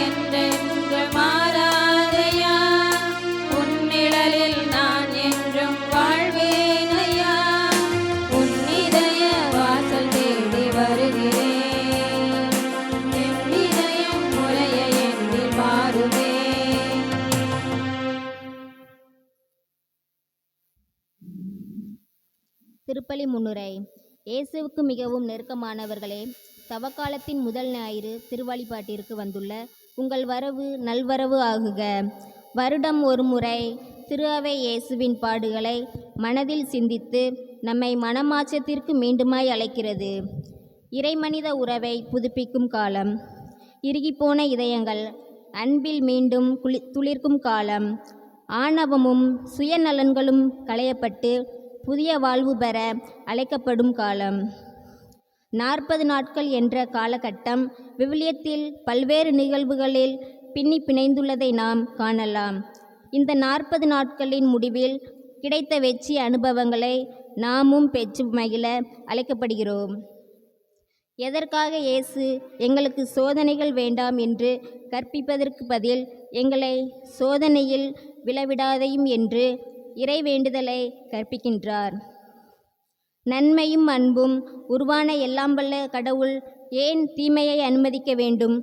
என்றென்று மாறாதையா, உன்னிழலில் நான் என்றும் வாழ்வேனையா, உன் இதய வாசல் தேடி வருகிறேன், என் இதயம் முறைய எண்ணி மாறுவேன். திருப்பலி முன்னுரை. இயேசுவுக்கு மிகவும் நெருக்கமானவர்களே, தவக்காலத்தின் முதல் ஞாயிறு திருவழிபாட்டிற்கு வந்துள்ள உங்கள் வரவு நல்வரவு ஆகுக. வருடம் ஒரு முறை திரு அவை இயேசுவின் பாடுகளை மனதில் சிந்தித்து நம்மை மனமாற்றத்திற்கு மீண்டுமாய் அழைக்கிறது. இறைமனித உறவை புதுப்பிக்கும் காலம். இறுகிப்போன இதயங்கள் அன்பில் மீண்டும் துளிர்க்கும் காலம். ஆணவமும் சுயநலன்களும் களையப்பட்டு புதிய வாழ்வு பெற அழைக்கப்படும் காலம். 40 நாட்கள் என்ற காலகட்டம் விவிலியத்தில் பல்வேறு நிகழ்வுகளில் பின்னி பிணைந்துள்ளதை நாம் காணலாம். இந்த 40 நாட்களின் முடிவில் கிடைத்த வெற்றி அனுபவங்களை நாமும் பெற்று மகிழ அழைக்கப்படுகிறோம். எதற்காக இயேசு எங்களுக்கு சோதனைகள் வேண்டாம் என்று கற்பிப்பதற்கு பதில் எங்களை சோதனையில் விழவிடாதையும் என்று இறை வேண்டுதலை கற்பிக்கின்றார். நன்மையும் அன்பும் உருவான எல்லாம் வல்ல கடவுள் ஏன் தீமையை அனுமதிக்க வேண்டும்?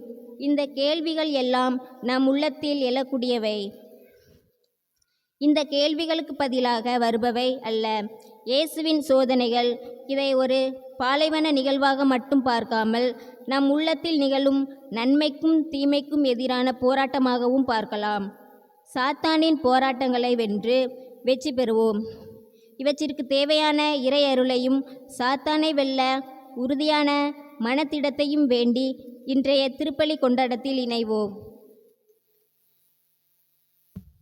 இந்த கேள்விகள் எல்லாம் நம் உள்ளத்தில் எழக்கூடியவை. இந்த கேள்விகளுக்கு பதிலாக வருபவை அல்ல. இயேசுவின் சோதனைகள் இதை ஒரு பாலைவன நிகழ்வாக மட்டும் பார்க்காமல் நம் உள்ளத்தில் நிகழும் நன்மைக்கும் தீமைக்கும் எதிரான போராட்டமாகவும் பார்க்கலாம். சாத்தானின் போராட்டங்களை வென்று வெற்றி பெறுவோம். இவற்றிற்கு தேவையான இறை அருளையும் சாத்தானை வெல்ல உறுதியான மனத்திடத்தையும் வேண்டி இன்றைய திருப்பலி கொண்டாட்டத்தில் இணைவோம்.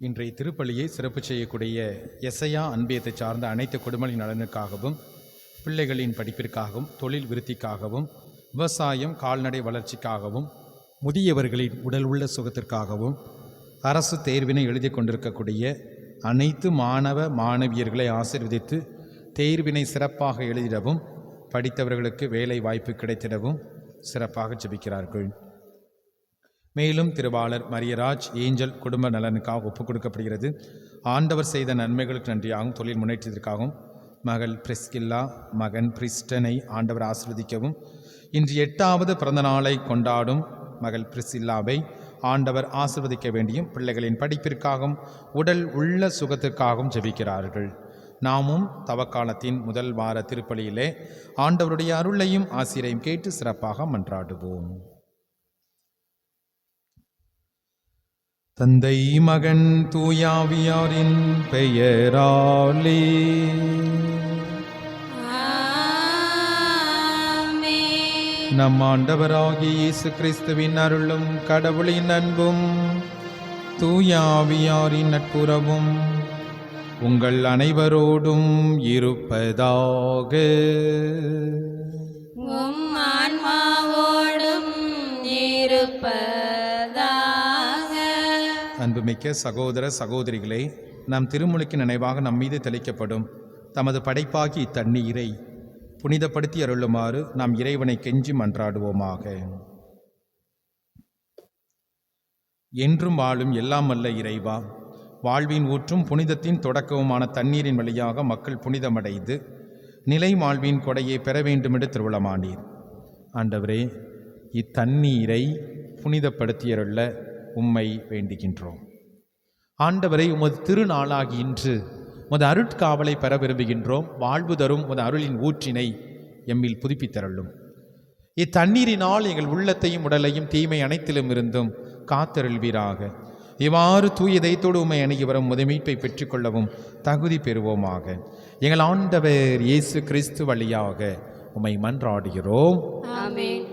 இன்றைய திருப்பலியை சிறப்பு செய்யக்கூடிய எசையா அன்பியத்தை சார்ந்த அனைத்து குடும்பங்களின் நலனுக்காகவும், பிள்ளைகளின் படிப்பிற்காகவும், தொழில் விருத்திக்காகவும், விவசாயம் கால்நடை வளர்ச்சிக்காகவும், முதியவர்களின் உடல் உள்ள சுகத்திற்காகவும், அரசு தேர்வினை எழுதி கொண்டிருக்கக்கூடிய அனைத்து மாணவ மாணவியர்களை ஆசீர்வதித்து தேர்வினை சிறப்பாக எழுதிடவும், படித்தவர்களுக்கு வேலை வாய்ப்பு கிடைத்திடவும் சிறப்பாக ஜெபிக்கிறார்கள். மேலும் திருவாளர் மரியராஜ் ஏஞ்சல் குடும்ப நலனுக்காக ஒப்புக் கொடுக்கப்படுகிறது. ஆண்டவர் செய்த நன்மைகளுக்கு நன்றியாகவும் தொழில் முன்னேற்றத்திற்காகவும் மகள் பிரிஸ்கில்லா மகன் பிரிஸ்டனை ஆண்டவர் ஆசீர்வதிக்கவும், இன்று 8வது பிறந்த நாளை கொண்டாடும் மகள் பிரிஸ்கில்லாவை ஆண்டவர் ஆசீர்வதிக்க வேண்டியும் பிள்ளைகளின் படிப்பிற்காகவும் உடல் உள்ள சுகத்திற்காகவும் ஜெபிக்கிறார்கள். நாமும் தவக்காலத்தின் முதல் வார திருப்பலியிலே ஆண்டவருடைய அருளையும் ஆசீரையும் கேட்டு சிறப்பாக மன்றாடுவோம். தந்தை மகன் தூயாவியாரின் பெயராலே நம் ஆண்டவராகிய இயேசு கிறிஸ்துவின் அருளும் கடவுளின் அன்பும் தூயாவியாரின் நட்புறவும் உங்கள் அனைவரோடும் இருப்பதாக. உம் ஆன்மாவோடும் இருப்பதாக. அன்புமிக்க சகோதர சகோதரிகளே, நம் திருமுழுக்கு நினைவாக நம் மீது தெளிக்கப்படும் தமது படைப்பாகி இத்தண்ணீரை புனிதப்படுத்தி அருளுமாறு நாம் இறைவனை கெஞ்சி மன்றாடுவோமாக. என்றும் வாழும் எல்லாம் வல்ல இறைவா, வாழ்வின் ஊற்றும் புனிதத்தின் தொடக்கவுமான தண்ணீரின் வழியாக மக்கள் புனிதமடைந்து நிலை வாழ்வின் கொடையை பெற வேண்டுமென்று திருவுளமானீர். ஆண்டவரே, இத்தண்ணீரை புனிதப்படுத்தியருள்ள உம்மை வேண்டுகின்றோம். ஆண்டவரை, உமது திருநாளாகி இன்று உமது அருட்காவலை பெற விரும்புகின்றோம். வாழ்வு தரும் உமது அருளின் ஊற்றினை எம்மில் புதுப்பித்தருளும். இத்தண்ணீரினால் எங்கள் உள்ளத்தையும் உடலையும் தீமை அனைத்திலும் இருந்தும் காத்தருள்வீராக. இவ்வாறு தூய இதயத்தோடு உம்மை அணுகி வரும் உமது மீட்பை பெற்றுக்கொள்ளவும் தகுதி பெறுவோமாக. எங்கள் ஆண்டவர் இயேசு கிறிஸ்து வழியாக உம்மை மன்றாடுகிறோம். ஆமென்.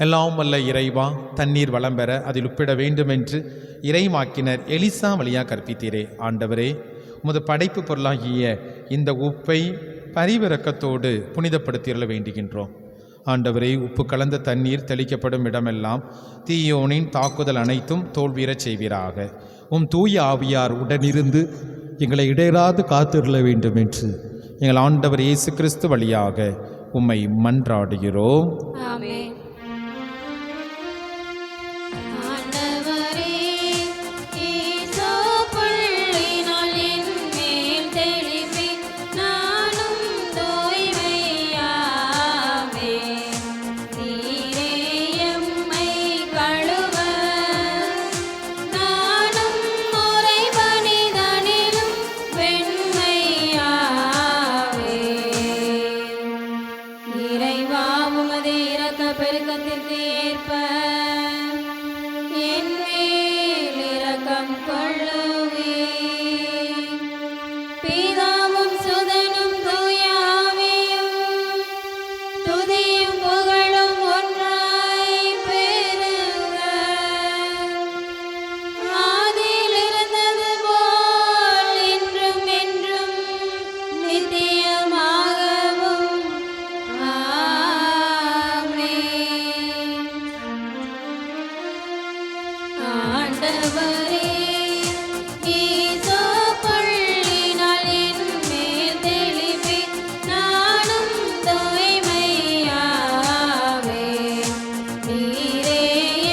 எல்லாம் வல்ல இறைவா, தண்ணீர் வளம் பெற அதில் உப்பிட வேண்டும் என்று இறைவாக்கினர் எலிசா வழியாக கற்பித்தீரே. ஆண்டவரே, உமது படைப்பு பொருளாகிய இந்த உப்பை பரிவிரக்கத்தோடு புனிதப்படுத்தியுள்ள வேண்டுகின்றோம். ஆண்டவரே, உப்பு கலந்த தண்ணீர் தெளிக்கப்படும் இடமெல்லாம் தீயோனின் தாக்குதல் அனைத்தும் தோல்வியறச் செய்வீராக. உம் தூய ஆவியார் உடனிருந்து எங்களை இடையராது காத்திருள வேண்டும் என்று எங்கள் ஆண்டவர் இயேசு கிறிஸ்து வழியாக உம்மை மன்றாடுகிறோம். ஆமென். ஆண்டவரே ஈசோ பள்ளினால் என் மேல் தெளிப்பே நானும் தூய்மையாவே நீரே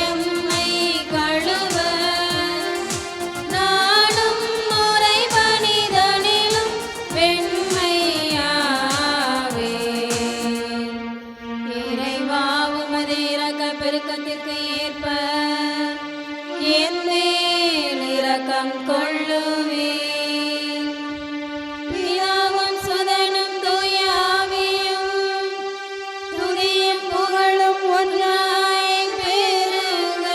எம்மை கழுவ நானும் முறை பணிதனிலும் வெண்மையாவே இறைவா உமது இரக்க பெருக்கத்திற்கு ஏற்ப என் மேல் இரக்கம் கொள்ளுவீர் பிதாவும் சுதனும் தூய ஆவியும் துதியும் புகழும் ஒன்றாய் பெருக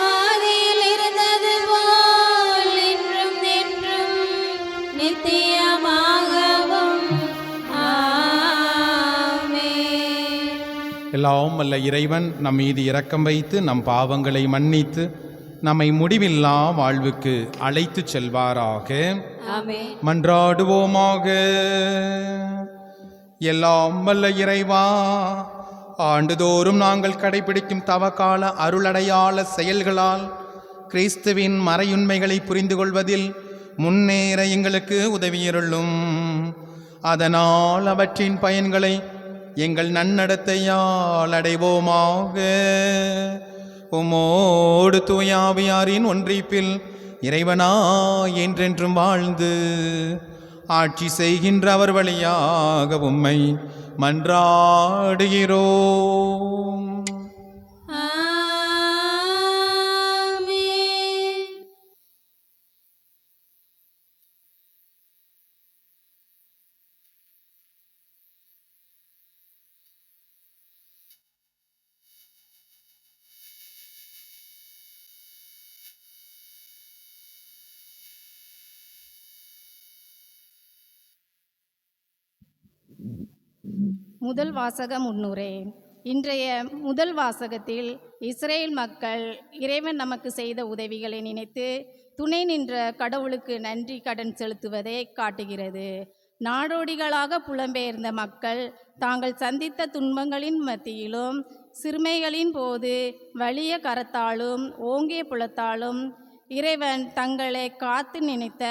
ஆதியில் இருந்தது போல் இன்றும் என்றும் நித்தியமாகவும் ஆமென். எல்லாம் வல்ல இறைவன் நம் மீது இரக்கம் வைத்து நம் பாவங்களை மன்னித்து நம்மை முடிவில்லா வாழ்வுக்கு அழைத்துச் செல்வாராக. ஆமென். மன்றாடுவோமாக. எல்லாம் வல்ல இறைவா, ஆண்டுதோறும் நாங்கள் கடைபிடிக்கும் தவக்கால அருளடையாள செயல்களால் கிறிஸ்துவின் மறையுண்மைகளை புரிந்து கொள்வதில் முன்னேற எங்களுக்கு உதவியருளும். அதனால் அவற்றின் பயன்களை எங்கள் நன்னடத்தையால் அடைவோமாக. உமோடு தூயாவியாரின் ஒன்றிப்பில் இறைவனா என்றென்றும் வாழ்ந்து ஆட்சி செய்கின்ற அவர் வழியாக உம்மை மன்றாடுகிறோம். ஆமென். முதல் வாசக முன்னுரை. இன்றைய முதல் வாசகத்தில் இஸ்ரேல் மக்கள் இறைவன் நமக்கு செய்த உதவிகளை நினைத்து துணை நின்ற கடவுளுக்கு நன்றி கடன் செலுத்துவதை காட்டுகிறது. நாடோடிகளாக புலம்பெயர்ந்த மக்கள் தாங்கள் சந்தித்த துன்பங்களின் மத்தியிலும் சிறுமைகளின் போது வலிய கரத்தாலும் ஓங்கிய புலத்தாலும் இறைவன் தங்களை காத்து நினைத்த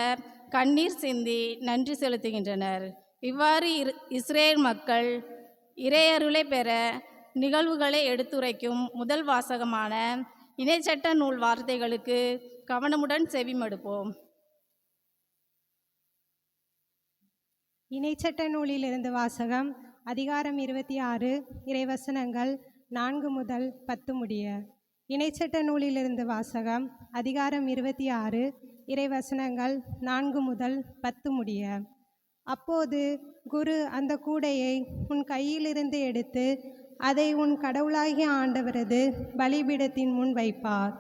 கண்ணீர் சிந்தி நன்றி செலுத்துகின்றனர். இவ்வாறு இஸ்ரேல் மக்கள் இறையருளை பெற நிகழ்வுகளை எடுத்துரைக்கும் முதல் வாசகமான இணைச்சட்ட நூல் வார்த்தைகளுக்கு கவனமுடன் செவிமடுப்போம். இணைச்சட்ட நூலிலிருந்து வாசகம். அதிகாரம் 26, இறைவசனங்கள் 4 முதல் 10 முடிய. இணைச்சட்ட நூலிலிருந்து வாசகம். அதிகாரம் 26, இறைவசனங்கள் 4 முதல் 10 முடிய. அப்போது குரு அந்த கூடையை உன் கையிலிருந்து எடுத்து அதை உன் கடவுளாகிய ஆண்டவரது பலிபீடத்தின் முன் வைப்பார்.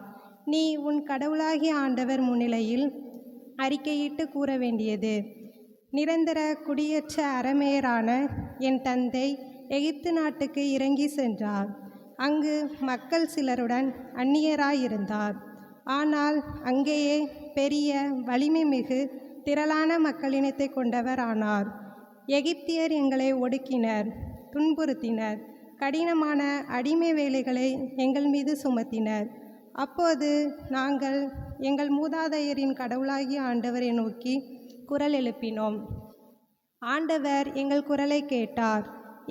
நீ உன் கடவுளாகிய ஆண்டவர் முன்னிலையில் அறிக்கையிட்டு கூற வேண்டியது: நிரந்தர குடியேற்ற அரமேயரான என் தந்தை எகிப்து நாட்டுக்கு இறங்கி சென்றார். அங்கு மக்கள் சிலருடன் அந்நியராயிருந்தார். ஆனால் அங்கேயே பெரிய வலிமை மிகு திரளான மக்களினத்தை கொண்டவர் ஆனார். எகிப்தியர் எங்களை ஒடுக்கினர், துன்புறுத்தினர், கடினமான அடிமை வேலைகளை எங்கள் மீது சுமத்தினர். அப்போது நாங்கள் எங்கள் மூதாதையரின் கடவுளாகிய ஆண்டவரை நோக்கி குரல் எழுப்பினோம். ஆண்டவர் எங்கள் குரலை கேட்டார்.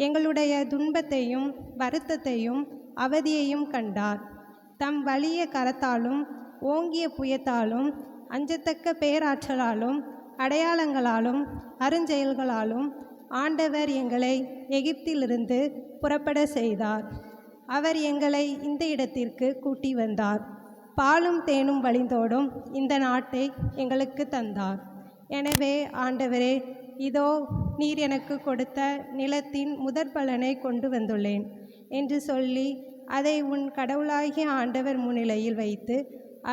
எங்களுடைய துன்பத்தையும் வருத்தத்தையும் அவதியையும் கண்டார். தம் வலிய கரத்தாலும் ஓங்கிய புயத்தாலும் அஞ்சத்தக்க பேராற்றலாலும் அடையாளங்களாலும் அருஞ்செயல்களாலும் ஆண்டவர் எங்களை எகிப்திலிருந்து புறப்பட செய்தார். அவர் எங்களை இந்த இடத்திற்கு கூட்டி வந்தார். பாலும் தேனும் வழிந்தோடும் இந்த நாட்டை எங்களுக்கு தந்தார். எனவே ஆண்டவரே, இதோ நீர் எனக்கு கொடுத்த நிலத்தின் முதற் பலனை கொண்டு வந்துள்ளேன் என்று சொல்லி அதை உன் கடவுளாகிய ஆண்டவர் முன்னிலையில் வைத்து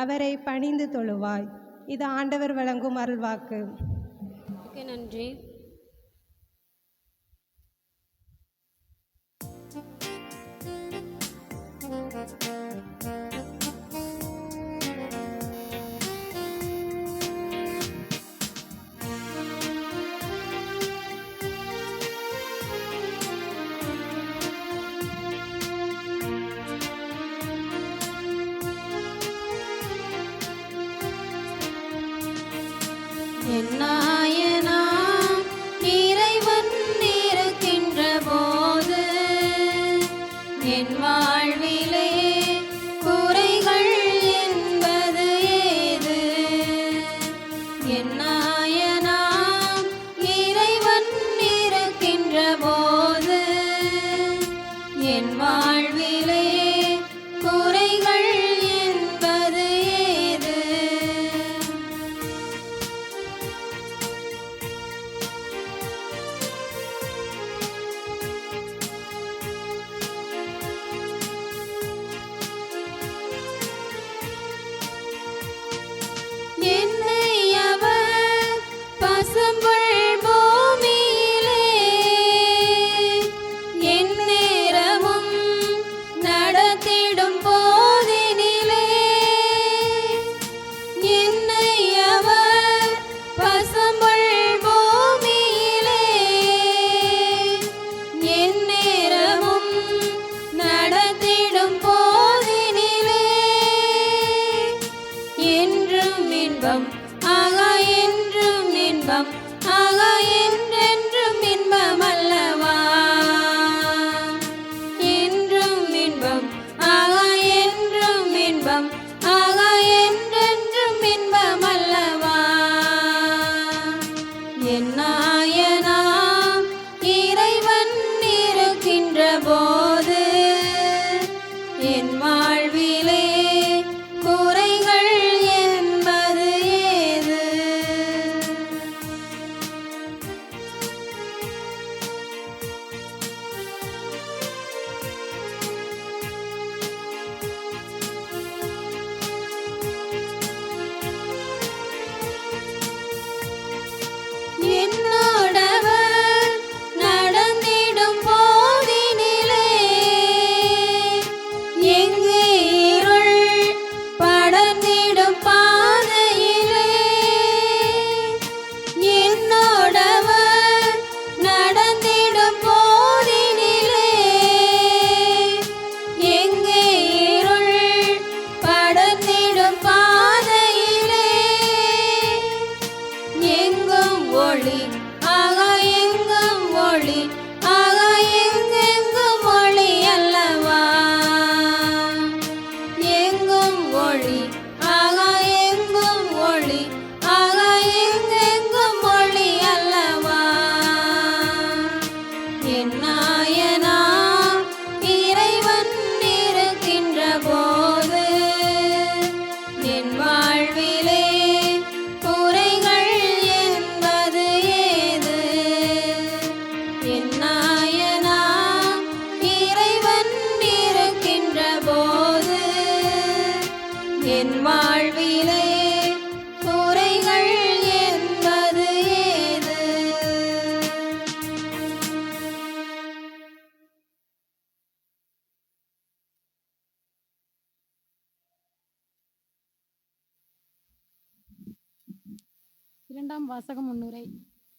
அவரை பணிந்து தொழுவாய். இது ஆண்டவர் வழங்கும் அருள்வாக்கு. நன்றி. என் நாயனாம் இறைவன் இருக்கின்ற போது என் வாழ்விலே குறைகள் என்பது ஏது? என் நாயனாம் இறைவன் இருக்கின்ற போது என் வாழ்விலே குறைகள் என்பது ஏது? என்னை அவர் பசும்புல் பூமியிலே எந்நேரமும் நடத்திடும் போதினிலே, என்னை அவர் பசும்புல் பூமியிலே எந்நேரமும் நடத்திடும் போதினிலே, என்றும் இன்பம் ஆகா என்றும் இன்பம் ஆகா என்றென்றும் இன்பம் அல்லவா? என்றும் இன்பம் ஆகா என்றும் இன்பம் ஆகா என்றென்றும் இன்பம் அல்லவா? என் நாயனாம் இறைவன் இருக்கின்ற போது என் வாழ்விலே குறைகள் என்பது ஏது? என்னோடவர் நடந்திடும் போதினிலே எங்கே இருள் படர்ந்திடும் பாதையிலே, என்னோடவர் நடந்திடும் போதினிலே எங்கே இருள் படர்ந்திடும் பாதையிலே, எங்கும் ஒளி ஆகா எங்கும் ஒளி ஆகா எங்கெங்கும் ஒளி அல்லவா? எங்கும் ஒளி ஆகா எங்கும் ஒளி ஆகா எங்கெங்கும் ஒளி அல்லவா? என் நாயனாம் இறைவன் இருக்கின்ற போது என் வாழ்விலே குறைகள் என்பது ஏது? என் நாயனாம் இறைவன் இருக்கின்ற போது என் வாழ்விலே குறைகள் என்பது ஏது? இரண்டாம் வாசகம் முன்னுரை.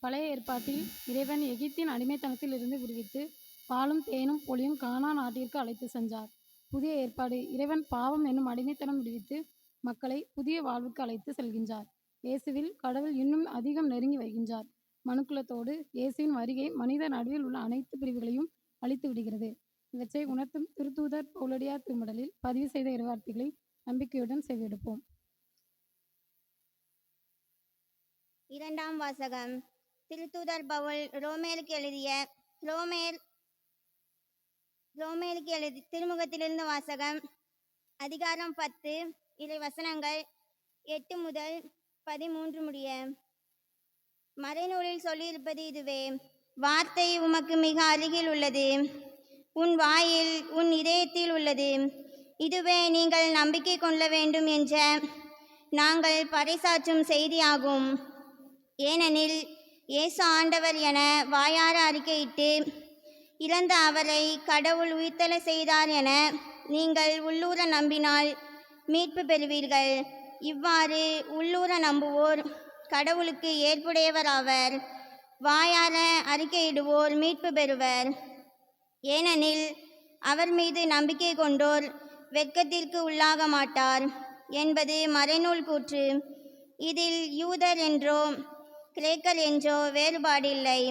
பழைய ஏற்பாட்டில் இறைவன் எகிப்தின் அடிமைத்தனத்தில் இருந்து விடுவித்து பாலும் தேனும் பொழியும் கானான் நாட்டிற்கு அழைத்து சென்றார். புதிய ஏற்பாடு இறைவன் பாவம் என்னும் அடிமைத்தனம் விடுவித்து மக்களை புதிய வாழ்வுக்கு அழைத்து செல்கின்றார். இயேசுவில் கடவுள் இன்னும் அதிகம் நெருங்கி வருகின்றார். மனுக்குலத்தோடு இயேசுவின் வருகை மனித நடுவில் உள்ள அனைத்து பிரிவுகளையும் அழித்து விடுகிறது. இவற்றை உணர்த்தும் திருத்தூதர் பவுலடியார் திருமடலில் பதிவு செய்த இறைவார்த்தைகளை நம்பிக்கையுடன் செவியெடுப்போம். இரண்டாம் வாசகம். திருத்தூதர் பவுல் ரோமேலுக்கு எழுதிய திருமுகத்திலிருந்து வாசகம். அதிகாரம் 10 இறை வசனங்கள் 8 முதல் 13 முடிய. மறைநூலில் சொல்லியிருப்பது இதுவே: வார்த்தை உமக்கு மிக அருகில் உள்ளது, உன் வாயில் உன் இதயத்தில் உள்ளது. இதுவே நீங்கள் நம்பிக்கை கொள்ள வேண்டும் என்ற நாங்கள் பறைசாற்றும் செய்தியாகும். ஏனெனில் இயேசு ஆண்டவர் என வாயார அறிக்கையிட்டு இறந்த அவரை கடவுள் உயிர்த்தெழ செய்தார் என நீங்கள் உள்ளூர நம்பினால் மீட்பு பெறுவீர்கள். இவ்வாறு உள்ளூர நம்புவோர் கடவுளுக்கு ஏற்புடையவராவர். வாயார அறிக்கையிடுவோர் மீட்பு பெறுவர். ஏனெனில் அவர் மீது நம்பிக்கை கொண்டோர் வெட்கத்திற்கு உள்ளாக மாட்டார் என்பது மறைநூல் கூற்று. இதில் யூதர் என்றோ கிரேக்கர் என்றோ வேறுபாடில்லை.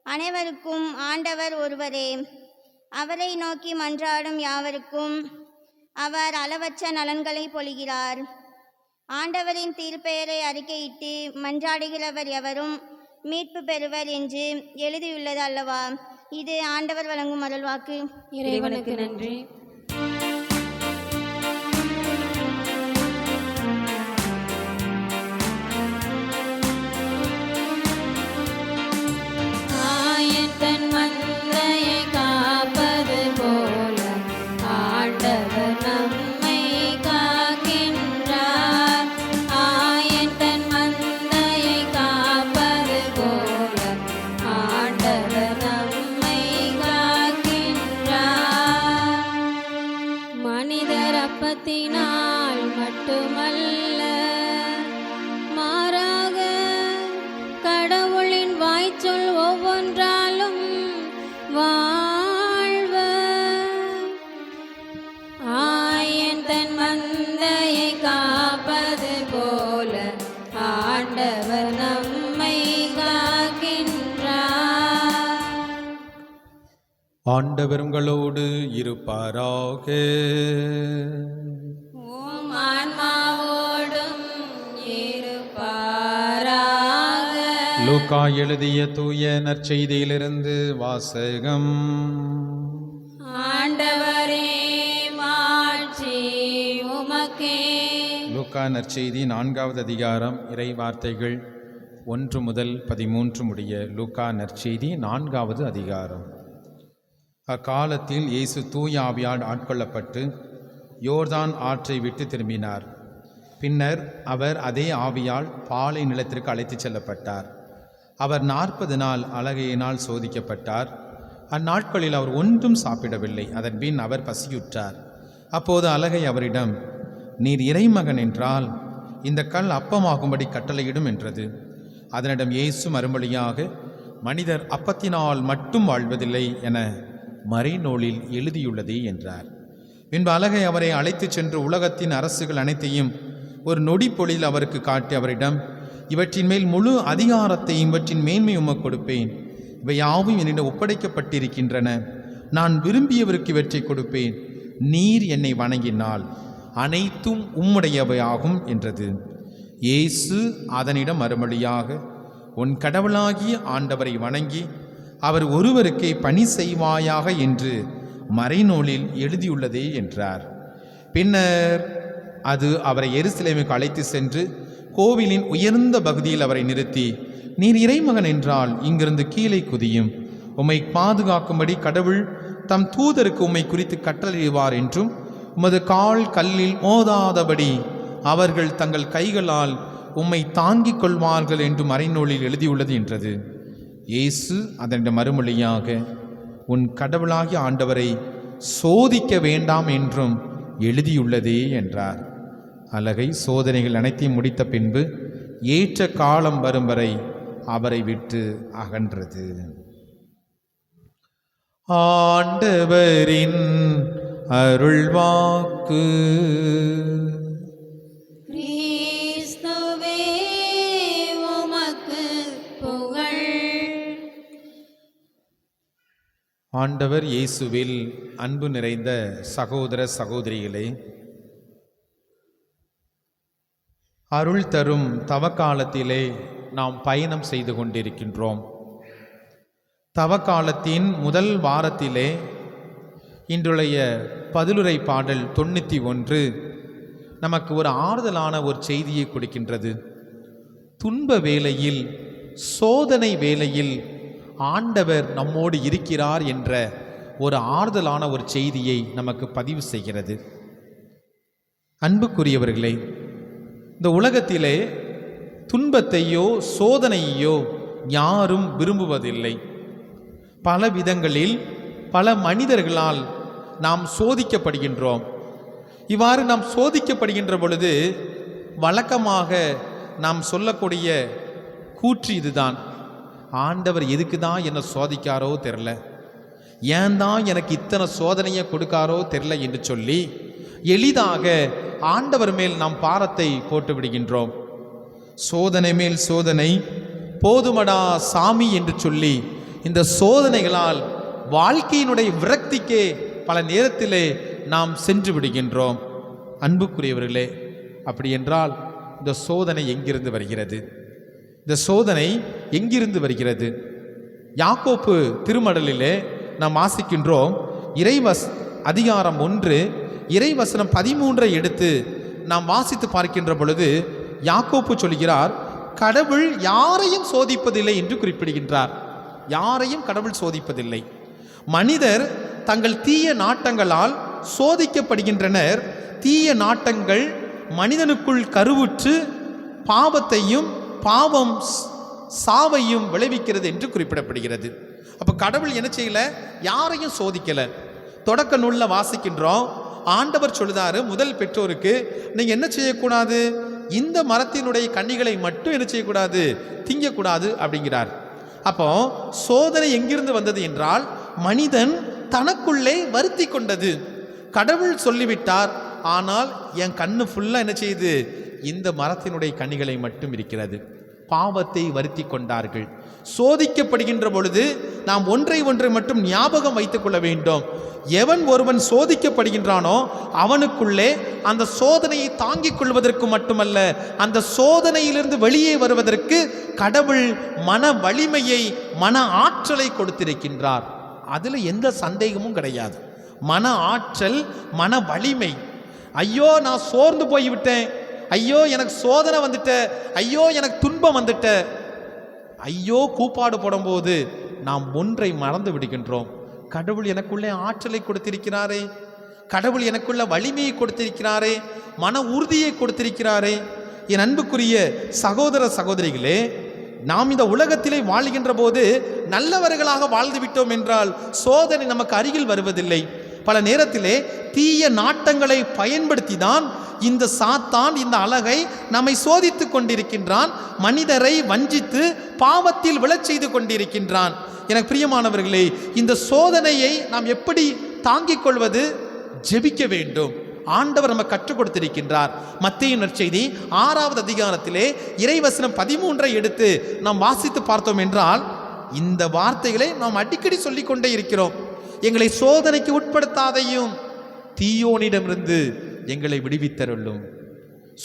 அனைவருக்கும் ஆண்டவர் ஒருவரே. அவரை நோக்கி மன்றாடும் யாவருக்கும் அவர் அளவற்ற நலன்களை பொழிகிறார். ஆண்டவரின் திருப்பெயரை அறிக்கையிட்டு மன்றாடுகிறவர் எவரும் மீட்பு பெறுவர் என்று எழுதியுள்ளது அல்லவா? இது ஆண்டவர் வழங்கும் அருள்வாக்கு. இறைவனுக்கு நன்றி. ஆயத்தன் மந்தையை காப்பது போல ஆண்டவர் நம்மை காக்கின்றார். ஆயத்தன் மந்தையை காப்பது போல ஆண்டவர் நம்மை காக்கின்றார். மனிதர் அப்பத்தினால் மட்டுமல்ல, மாறாக கடவுளின் வாய்ச்சொல் ஒவ்வொன்றாலும் வாழ்வர். ஆயன் தன் மந்தையை காப்பது போல ஆண்டவர் நம்மை காக்கின்றார். ஆண்டவர் உங்களோடு இருப்பாராக. உம் ஆன்மாவோடும் இருப்பாராக. லூக்கா எழுதிய தூய நற்செய்தியிலிருந்து வாசகம். ஆண்டவரே மாட்சி உமக்கே. லூக்கா நற்செய்தி 4வது அதிகாரம், இறை வார்த்தைகள் 1 முதல் 13 முடிய. லூக்கா நற்செய்தி 4வது அதிகாரம். அக்காலத்தில் இயேசு தூய ஆவியால் ஆட்கொள்ளப்பட்டு யோர்தான் ஆற்றை விட்டு திரும்பினார். பின்னர் அவர் அதே ஆவியால் பாலை நிலத்திற்கு அழைத்துச் செல்லப்பட்டார். அவர் 40 நாள் அலகையினால் சோதிக்கப்பட்டார். அந்நாட்களில் அவர் ஒன்றும் சாப்பிடவில்லை. அதன்பின் அவர் பசியுற்றார். அப்போது அலகை அவரிடம், நீர் இறைமகன் என்றால் இந்த கல் அப்பமாகும்படி கட்டளையிடும் என்றது. அதனிடம் இயேசு மறுமொழியாக, மனிதர் அப்பத்தினால் மட்டும் வாழ்வதில்லை என மறைநூலில் எழுதியுள்ளதே என்றார். பின்பு அலகை அவரை அழைத்துச் சென்று உலகத்தின் அரசுகள் அனைத்தையும் ஒரு நொடி பொழில் அவருக்கு காட்டி அவரிடம், இவற்றின் மேல் முழு அதிகாரத்தையும் இவற்றின் மேன்மை உமக்கு கொடுப்பேன். இவை யாவும் என்னிடம் ஒப்படைக்கப்பட்டிருக்கின்றன. நான் விரும்பியவருக்கு இவற்றை கொடுப்பேன். நீர் என்னை வணங்கினால் அனைத்தும் உம்முடையவையாகும் என்றது. இயேசு அதனிடம் மறுமொழியாக, உன் கடவுளாகிய ஆண்டவரை வணங்கி அவர் ஒருவருக்கே பணி செய்வாயாக என்று மறைநூலில் எழுதியுள்ளதே என்றார். பின்னர் அது அவரை எருசலேமுக்கு அழைத்து சென்று கோவிலின் உயர்ந்த பகுதியில் அவரை நிறுத்தி, நீர் இறைமகன் என்றால் இங்கிருந்து கீழே குதியும். உம்மை பாதுகாக்கும்படி கடவுள் தம் தூதருக்கு உம்மை குறித்து கட்டளையிடுவார் என்றும், உமது கால் கல்லில் மோதாதபடி அவர்கள் தங்கள் கைகளால் உம்மை தாங்கிக் கொள்வார்கள் என்று மறைநூலில் எழுதியுள்ளது என்றது. இயேசு அதனிடம் மறுமொழியாக, உன் கடவுளாகிய ஆண்டவரை சோதிக்க வேண்டாம் என்றும் எழுதியுள்ளதே என்றார். அலகை சோதனைகள் அனைத்தையும் முடித்த பின்பு ஏற்ற காலம் வரும் வரை அவரை விட்டு அகன்றது. ஆண்டவரின் அருள்வாக்கு. கிறிஸ்துவே உமக்கு புகழ். ஆண்டவர் இயேசுவில் அன்பு நிறைந்த சகோதர சகோதரிகளே, அருள் தரும் தவக்காலத்திலே நாம் பயணம் செய்து கொண்டிருக்கின்றோம். தவக்காலத்தின் முதல் வாரத்திலே இன்றைய பதிலுரை பாடல் 91 நமக்கு ஒரு ஆறுதலான ஒரு செய்தியை கொடுக்கின்றது. துன்ப வேளையில், சோதனை வேளையில் ஆண்டவர் நம்மோடு இருக்கிறார் என்ற ஒரு ஆறுதலான ஒரு செய்தியை நமக்கு பதிவு செய்கிறது. அன்புக்குரியவர்களே, இந்த உலகத்திலே துன்பத்தையோ சோதனையோ யாரும் விரும்புவதில்லை. பல விதங்களில் பல மனிதர்களால் நாம் சோதிக்கப்படுகின்றோம். இவ்வாறு நாம் சோதிக்கப்படுகின்ற பொழுது வழக்கமாக நாம் சொல்லக்கூடிய கூற்று இதுதான்: ஆண்டவர் எதுக்கு தான் என்னை சோதிக்காரோ தெரில, ஏன் தான் எனக்கு இத்தனை சோதனையை கொடுக்காரோ தெரில என்று சொல்லி எளிதாக ஆண்டவர் மேல் நாம் பாரத்தை போட்டு விடுகின்றோம். சோதனை மேல் சோதனை, போதுமடா சாமி என்று சொல்லி இந்த சோதனைகளால் வாழ்க்கையினுடைய விரக்திக்கே பல நேரத்திலே நாம் சென்று விடுகின்றோம். அன்புக்குரியவர்களே, அப்படி என்றால் இந்த சோதனை எங்கிருந்து வருகிறது? இந்த சோதனை எங்கிருந்து வருகிறது? யாக்கோப்பு திருமடலிலே நாம் வாசிக்கின்றோம். அதிகாரம் 1 இறைவசனம் 13 எடுத்து நாம் வாசித்து பார்க்கின்ற பொழுது யாக்கோப்பு சொல்கிறார், கடவுள் யாரையும் சோதிப்பதில்லை என்று குறிப்பிடுகின்றார். யாரையும் கடவுள் சோதிப்பதில்லை. மனிதர் தங்கள் தீய நாட்டங்களால் சோதிக்கப்படுகின்றனர். தீய நாட்டங்கள் மனிதனுக்குள் கருவுற்று பாவத்தையும் பாவம் சாவையும் விளைவிக்கிறது என்று குறிப்பிடப்படுகிறது. அப்போ கடவுள் என்ன செய்யல? யாரையும் சோதிக்கல. தொடக்க நூலில் வாசிக்கின்றோம், ஆண்டவர் சொல்லுதாரு, முதல் பெற்றோருக்கு நீங்க என்ன செய்யக்கூடாது? இந்த மரத்தினுடைய கனிகளை மட்டும் என்ன செய்யக்கூடாது? திங்கக்கூடாது அப்படிங்கிறார். அப்போ சோதனை எங்கிருந்து வந்தது என்றால் மனிதன் தனக்குள்ளே வருத்தி கொண்டது. கடவுள் சொல்லிவிட்டார், ஆனால் என் கண்ணு ஃபுல்லா என்ன செய்யுது? இந்த மரத்தினுடைய கனிகளை மட்டும் இருக்கிறது. பாவத்தை வருத்தி கொண்டார்கள். சோதிக்கப்படுகின்ற பொழுது நாம் ஒன்றை மட்டும் ஞாபகம் வைத்துக் கொள்ள வேண்டும். எவன் ஒருவன் சோதிக்கப்படுகின்றானோ அவனுக்குள்ளே அந்த சோதனையை தாங்கிக் கொள்வதற்கு மட்டுமல்ல, அந்த சோதனையிலிருந்து வெளியே வருவதற்கு கடவுள் மன வலிமையை, மன ஆற்றலை கொடுத்திருக்கின்றார். அதுல எந்த சந்தேகமும் கிடையாது. மன ஆற்றல், மன வலிமை. ஐயோ நான் சோர்ந்து போய்விட்டேன், ஐயோ எனக்கு சோதனை வந்துட்ட, ஐயோ எனக்கு துன்பம் வந்துட்ட, ஐயோ கூப்பாடு போடும்போது நாம் ஒன்றை மறந்து விடுகின்றோம். கடவுள் எனக்குள்ளே ஆற்றலை கொடுத்திருக்கிறாரே, கடவுள் எனக்குள்ள வலிமையை கொடுத்திருக்கிறாரே, மன உறுதியை கொடுத்திருக்கிறாரே. என் அன்புக்குரிய சகோதர சகோதரிகளே, நாம் இந்த உலகத்திலே வாழ்கின்ற போது நல்லவர்களாக வாழ்ந்து விட்டோம் என்றால் சோதனை நமக்கு அருகில் வருவதில்லை. பல நேரத்திலே தீய நாட்டங்களை பயன்படுத்தி தான் இந்த சாத்தான், இந்த அழகை நம்மை சோதித்து கொண்டிருக்கின்றான். மனிதரை வஞ்சித்து பாவத்தில் விழச் செய்து கொண்டிருக்கின்றான். எனக்கு பிரியமானவர்களே, இந்த சோதனையை நாம் எப்படி தாங்கிக் கொள்வது? ஜெபிக்க வேண்டும். ஆண்டவர் நம்ம கற்றுக் கொடுத்திருக்கின்றார். மத்தேயு நற்செய்தி 6வது அதிகாரத்திலே இறைவசனம் 13 எடுத்து நாம் வாசித்து பார்த்தோம் என்றால் இந்த வார்த்தைகளை நாம் அடிக்கடி சொல்லிக்கொண்டே இருக்கிறோம். எங்களை சோதனைக்கு உட்படுத்தாதையும், தீயோனிடமிருந்து எங்களை விடுவித்தருளும்.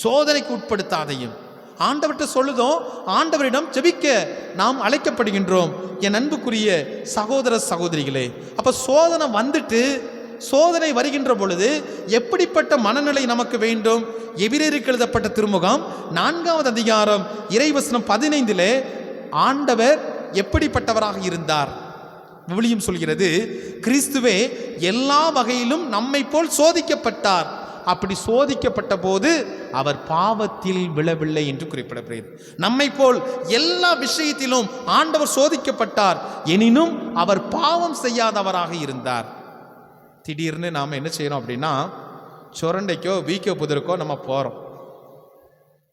சோதனைக்கு உட்படுத்தாதையும் ஆண்டவர்கிட்ட சொல்லுதோம். ஆண்டவரிடம் ஜெபிக்க நாம் அழைக்கப்படுகின்றோம். என் அன்புக்குரிய சகோதர சகோதரிகளே, அப்ப சோதனை வந்துட்டு, சோதனை வருகின்ற பொழுது எப்படிப்பட்ட மனநிலை நமக்கு வேண்டும்? எபிரேயருக்கு எழுதப்பட்ட திருமுகம் 4வது அதிகாரம் இறைவசனம் 15 ஆண்டவர் எப்படிப்பட்டவராக இருந்தார்? விவிலியம் சொல்கிறது, கிறிஸ்துவே எல்லா வகையிலும் நம்மை போல் சோதிக்கப்பட்டார். அப்படி சோதிக்கப்பட்ட போது அவர் பாவத்தில் விழவில்லை என்று குறிப்பிடப்படுகிறது. நம்மை போல் எல்லா விஷயத்திலும் ஆண்டவர் சோதிக்கப்பட்டார், எனினும் அவர் பாவம் செய்யாதவராக இருந்தார். திடீர்னு நாம் என்ன செய்யறோம் அப்படின்னா, சுரண்டைக்கோ வீக்கோ புதருக்கோ நம்ம போகிறோம்,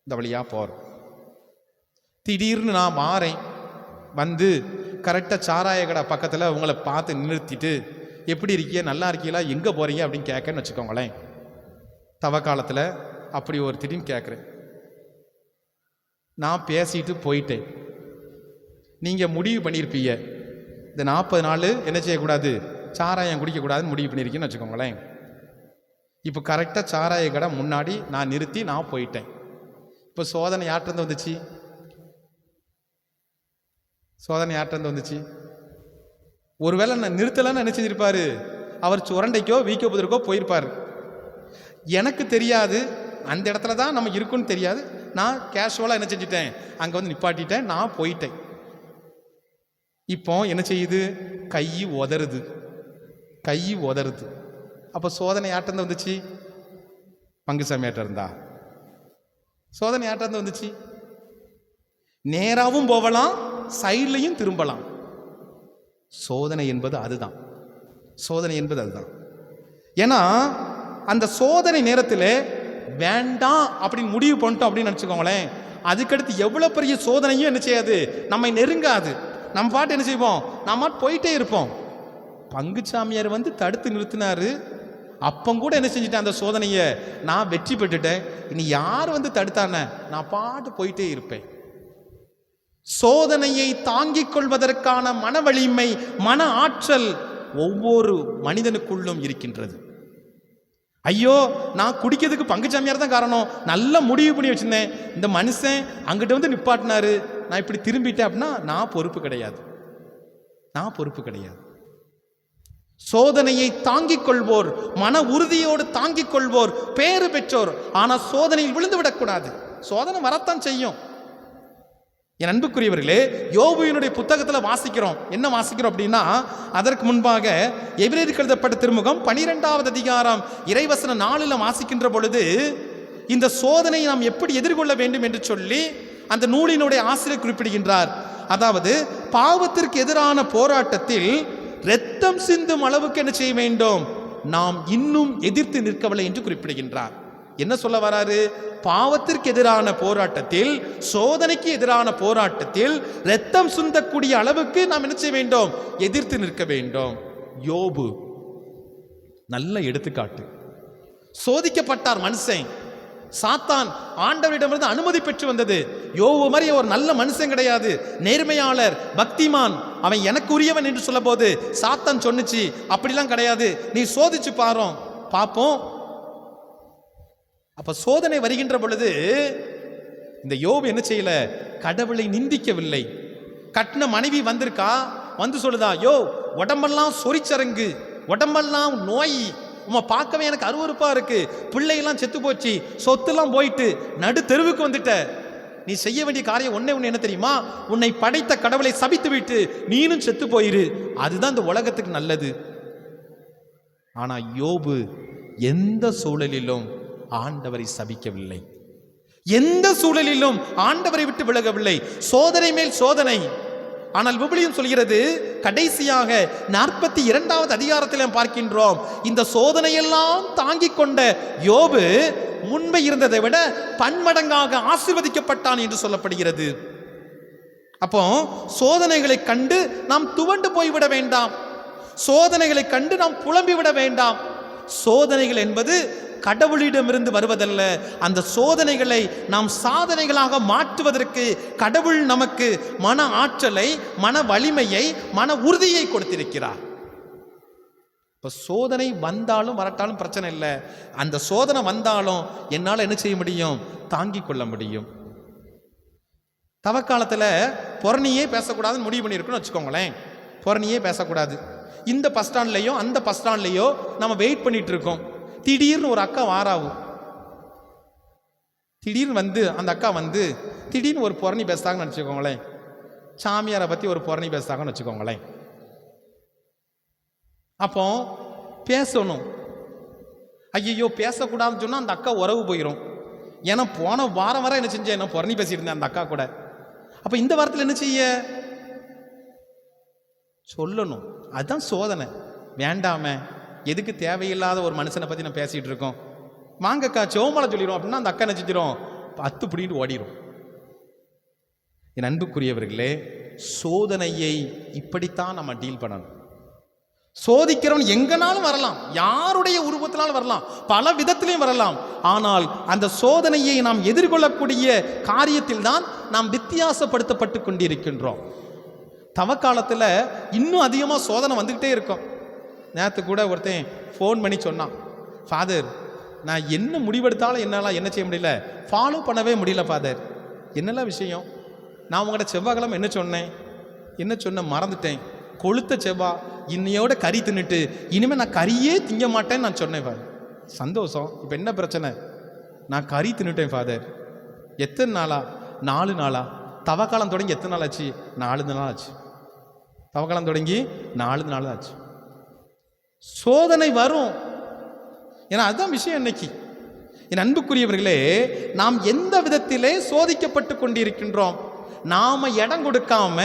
இந்த வழியாக போகிறோம். திடீர்னு நான் மாறேன், வந்து கரெக்டாக சாராய கடை பக்கத்தில் உங்களை பார்த்து நிறுத்திட்டு, எப்படி இருக்கீங்க, நல்லா இருக்கீங்களா, எங்கே போகிறீங்க அப்படின்னு கேட்கன்னு வச்சுக்கோங்களேன். தவக்காலத்தில் அப்படி ஒரு திடீர்னு கேட்குறேன். நான் பேசிட்டு போயிட்டேன். நீங்கள் முடிவு பண்ணியிருப்பீங்க, இந்த 40 நாள் என்ன செய்யக்கூடாது, சாராயம் குடிக்கக்கூடாதுன்னு முடிவு பண்ணியிருக்கீங்கன்னு வச்சுக்கோங்களேன். இப்போ கரெக்டாக சாராய கடை முன்னாடி நான் நிறுத்தி நான் போயிட்டேன். இப்போ சோதனை யார்கிட்ட வந்துச்சு? சோதனை யார்கிட்ட வந்துச்சு? ஒருவேளை நான் நிறுத்தலைன்னு என்ன செஞ்சிருப்பாரு? அவர் சுரண்டைக்கோ வீக்கோ புதருக்கோ போயிருப்பார். எனக்கு தெரியாது, அந்த இடத்துல தான் நம்ம இருக்குன்னு தெரியாது. நான் கேஷுவலாக என்ன செஞ்சிட்டேன், அங்கே வந்து நிப்பாட்டிட்டேன், நான் போயிட்டேன். இப்போ என்ன செய்யுது? கை உதறுது, கை உதறுது. அப்போ சோதனை யார்கிட்ட வந்துச்சு? பங்குசாமியாட்ட இருந்தா? சோதனை யார்கிட்ட வந்துச்சு? நேராகவும் போகலாம், சைட்லையும் திரும்பலாம். சோதனை என்பது அதுதான். சோதனை என்பது அதுதான். ஏன்னா அந்த சோதனை நேரத்தில் வேண்டாம் அப்படின்னு முடிவு பண்ணிட்டோம் அப்படின்னு நினச்சிக்கோங்களேன், அதுக்கடுத்து எவ்வளோ பெரிய சோதனையும் என்ன செய்யாது, நம்மை நெருங்காது. நம்ம பாட்டு என்ன செய்வோம், நம்ம போயிட்டே இருப்போம். பங்குச்சாமியார் வந்து தடுத்து நிறுத்தினாரு, அப்போ கூட என்ன செஞ்சிட்டேன், அந்த சோதனையை நான் வெற்றி பெற்றுட்டேன். இனி யார் வந்து தடுத்தானே, நான் பாட்டு போயிட்டே இருப்பேன். சோதனையை தாங்கிக் கொள்வதற்கான மன வலிமை, மன ஆற்றல் ஒவ்வொரு மனிதனுக்குள்ளும் இருக்கின்றது. ஐயோ, நான் குடிக்கிறதுக்கு பங்குச்சாமியார் தான் காரணம், நல்ல முடிவு பண்ணி வச்சிருந்தேன், இந்த மனுஷன் அங்கிட்ட வந்து நிப்பாட்டினாரு, நான் இப்படி திரும்பிட்டேன் அப்படின்னா நான் பொறுப்பு கிடையாது. நான் பொறுப்பு கிடையாது. சோதனையை தாங்கிக் கொள்வோர், மன உறுதியோடு தாங்கிக் கொள்வோர் பேறு பெற்றோர். ஆனால் சோதனையில் விழுந்து விடக்கூடாது. சோதனை வரத்தான் செய்யும். என் அன்புக்குரியவர்களே, யோபுவினுடைய புத்தகத்தில் வாசிக்கிறோம். என்ன வாசிக்கிறோம் அப்படின்னா, அதற்கு முன்பாக எபிரேயருக்கு எழுதப்பட்ட திருமுகம் 12வது அதிகாரம் இறைவசன 4 வாசிக்கின்ற பொழுது இந்த சோதனையை நாம் எப்படி எதிர்கொள்ள வேண்டும் என்று சொல்லி அந்த நூலினுடைய ஆசிரியர் குறிப்பிடுகின்றார். அதாவது பாவத்திற்கு எதிரான போராட்டத்தில் இரத்தம் சிந்தும் அளவுக்கு என்ன செய்ய வேண்டும், நாம் இன்னும் எதிர்த்து நிற்கவில்லை என்று குறிப்பிடுகின்றார். என்ன சொல்ல வராரு? பாவத்திற்கு எதிரான போராட்டத்தில், சோதனைக்கு எதிரான போராட்டத்தில் இரத்தம் சிந்தக்கூடிய அளவுக்கு நாம் என்ன செய்ய வேண்டும், எதிர்த்து நிற்க வேண்டும். யோபு நல்ல எடுத்துக்காட்டு. சோதிக்கப்பட்டார் மனுஷன். சாத்தான் ஆண்டவரிடமிருந்து அனுமதி பெற்று வந்தது. யோபு மாதிரி ஒரு நல்ல மனுஷன் கிடையாது, நேர்மையாளர், பக்திமான், அவன் எனக்கு உரியவன் என்று சொல்ல போது சாத்தான் சொன்னுச்சு, அப்படிலாம் கிடையாது, நீ சோதிச்சு பார்ப்போம். அப்ப சோதனை வருகின்ற பொழுது இந்த யோபு என்ன செய்யல, கடவுளை நிந்திக்கவில்லை. கட்டின மனைவி வந்திருக்கா, வந்து சொல்லுதா, யோ உடம்பெல்லாம் சொரிச்சரங்கு, உடம்பெல்லாம் நோய், உம்மை பார்க்கவே எனக்கு அருவருப்பா இருக்கு, பிள்ளையெல்லாம் செத்து போச்சு, சொத்துலாம் போயிட்டு நடு தெருவுக்கு வந்துட்ட, நீ செய்ய வேண்டிய காரியம் ஒன்னே ஒன்று என்ன தெரியுமா, உன்னை படைத்த கடவுளை சபித்து விட்டு நீனும் செத்து போயிரு, அதுதான் இந்த உலகத்துக்கு நல்லது. ஆனா யோபு எந்த சூழலிலும் ஆண்டவரை சபிக்கவில்லை, எந்த சூழலிலும் ஆண்டவரை விட்டு விலகவில்லை. சோதனை மேல் சோதனை. ஆனால் விவிலியம் சொல்கிறது, கடைசியாக 42வது அதிகாரத்தில் பார்க்கின்றோம், இந்த சோதனையெல்லாம் தாங்கிக் கொண்ட யோபு முன்பு இருந்ததை விட பன்மடங்காக ஆசீர்வதிக்கப்பட்டான் என்று சொல்லப்படுகிறது. அப்போ சோதனைகளை கண்டு நாம் துவண்டு போய்விட வேண்டாம், சோதனைகளை கண்டு நாம் புலம்பி விட வேண்டாம். சோதனைகள் என்பது கடவுளிடமிருந்து வருவதல்ல. அந்த சோதனைகளை நாம் சாதனைகளாக மாற்றுவதற்கு கடவுள் நமக்கு மன ஆற்றலை, மன வலிமையை, மன உறுதியை கொடுத்திருக்கிறார். இப்போ சோதனை வந்தாலும் வரட்டாலும் பிரச்சனை இல்லை. அந்த சோதனை வந்தாலும் என்னால் என்ன செய்ய முடியும், தாங்கிக் கொள்ள முடியும். தவக்காலத்தில் புறணியே பேசக்கூடாதுன்னு முடிவு பண்ணியிருக்குன்னு வச்சுக்கோங்களேன். புறணியே பேசக்கூடாது. இந்த பஸ் ஸ்டாண்ட்லேயோ அந்த பஸ் ஸ்டாண்ட்லேயோ நம்ம வெயிட் பண்ணிட்டு இருக்கோம். திடீர்னு ஒரு அக்கா வாராவும், திடீர்னு வந்து அந்த அக்கா வந்து திடீர்னு ஒரு புறணி பேசுறாங்கன்னு வச்சுக்கோங்களேன், சாமியாரை பற்றி ஒரு புறணி பேசுறாங்கன்னு வச்சுக்கோங்களேன். அப்போ பேசணும். ஐயோ பேசக்கூடாதுன்னு சொன்னால் அந்த அக்கா உறவு போயிடும். ஏன்னா போன வாரம் வர என்ன செஞ்சேன், நான் புறணி பேசிட்டு இருந்தேன் அந்த அக்கா கூட. அப்போ இந்த வாரத்தில் என்ன செய்ய சொல்லணும். அதுதான் சோதனை. வேண்டாமே, எதுக்கு தேவையில்லாத ஒரு மனுஷனை பற்றி நான் பேசிகிட்டு இருக்கோம், வாங்கக்கா சோமலை சொல்லிடும் அப்படின்னா அந்த அக்கா நினச்சிச்சிரும், 10 பிடிட்டு ஓடிடும். என் அன்புக்குரியவர்களே, சோதனையை இப்படித்தான் நம்ம டீல் பண்ணணும். சோதிக்கிறவன் எங்கனாலும் வரலாம், யாருடைய உருவத்தினாலும் வரலாம், பல விதத்திலையும் வரலாம். ஆனால் அந்த சோதனையை நாம் எதிர்கொள்ளக்கூடிய காரியத்தில் தான் நாம் வித்தியாசப்படுத்தப்பட்டு கொண்டிருக்கின்றோம். தவக்காலத்தில் இன்னும் அதிகமாக சோதனை வந்துக்கிட்டே இருக்கும். நேற்று கூட ஒருத்தன் ஃபோன் பண்ணி சொன்னான், ஃபாதர் நான் என்ன முடிவெடுத்தாலும் என்னால் என்ன செய்ய முடியல, ஃபாலோ பண்ணவே முடியல ஃபாதர். என்னெல்லாம் விஷயம், நான் உங்கள்கிட்ட செவ்வாய்க்கிழமை என்ன சொன்னேன் மறந்துட்டேன், கொளுத்த செவ்வாய், இன்னையோட கறி தின்னுட்டு இனிமேல் நான் கறியே திங்க மாட்டேன்னு நான் சொன்னேன் ஃபாதர். சந்தோஷம். இப்போ என்ன பிரச்சனை, நான் கறி தின்னுட்டேன் ஃபாதர். எத்தனை நாளா? 4 நாளா? தவக்காலம் தொடங்கி எத்தனை நாள் ஆச்சு? 4 நாள் ஆச்சு. தவக்காலம் தொடங்கி 4 நாள் ஆச்சு. சோதனை வரும். ஏன்னா அதுதான் விஷயம். இன்னைக்கு என் அன்புக்குரியவர்களே, நாம் எந்த விதத்திலே சோதிக்கப்பட்டு கொண்டிருக்கின்றோம். நாம இடம் கொடுக்காம,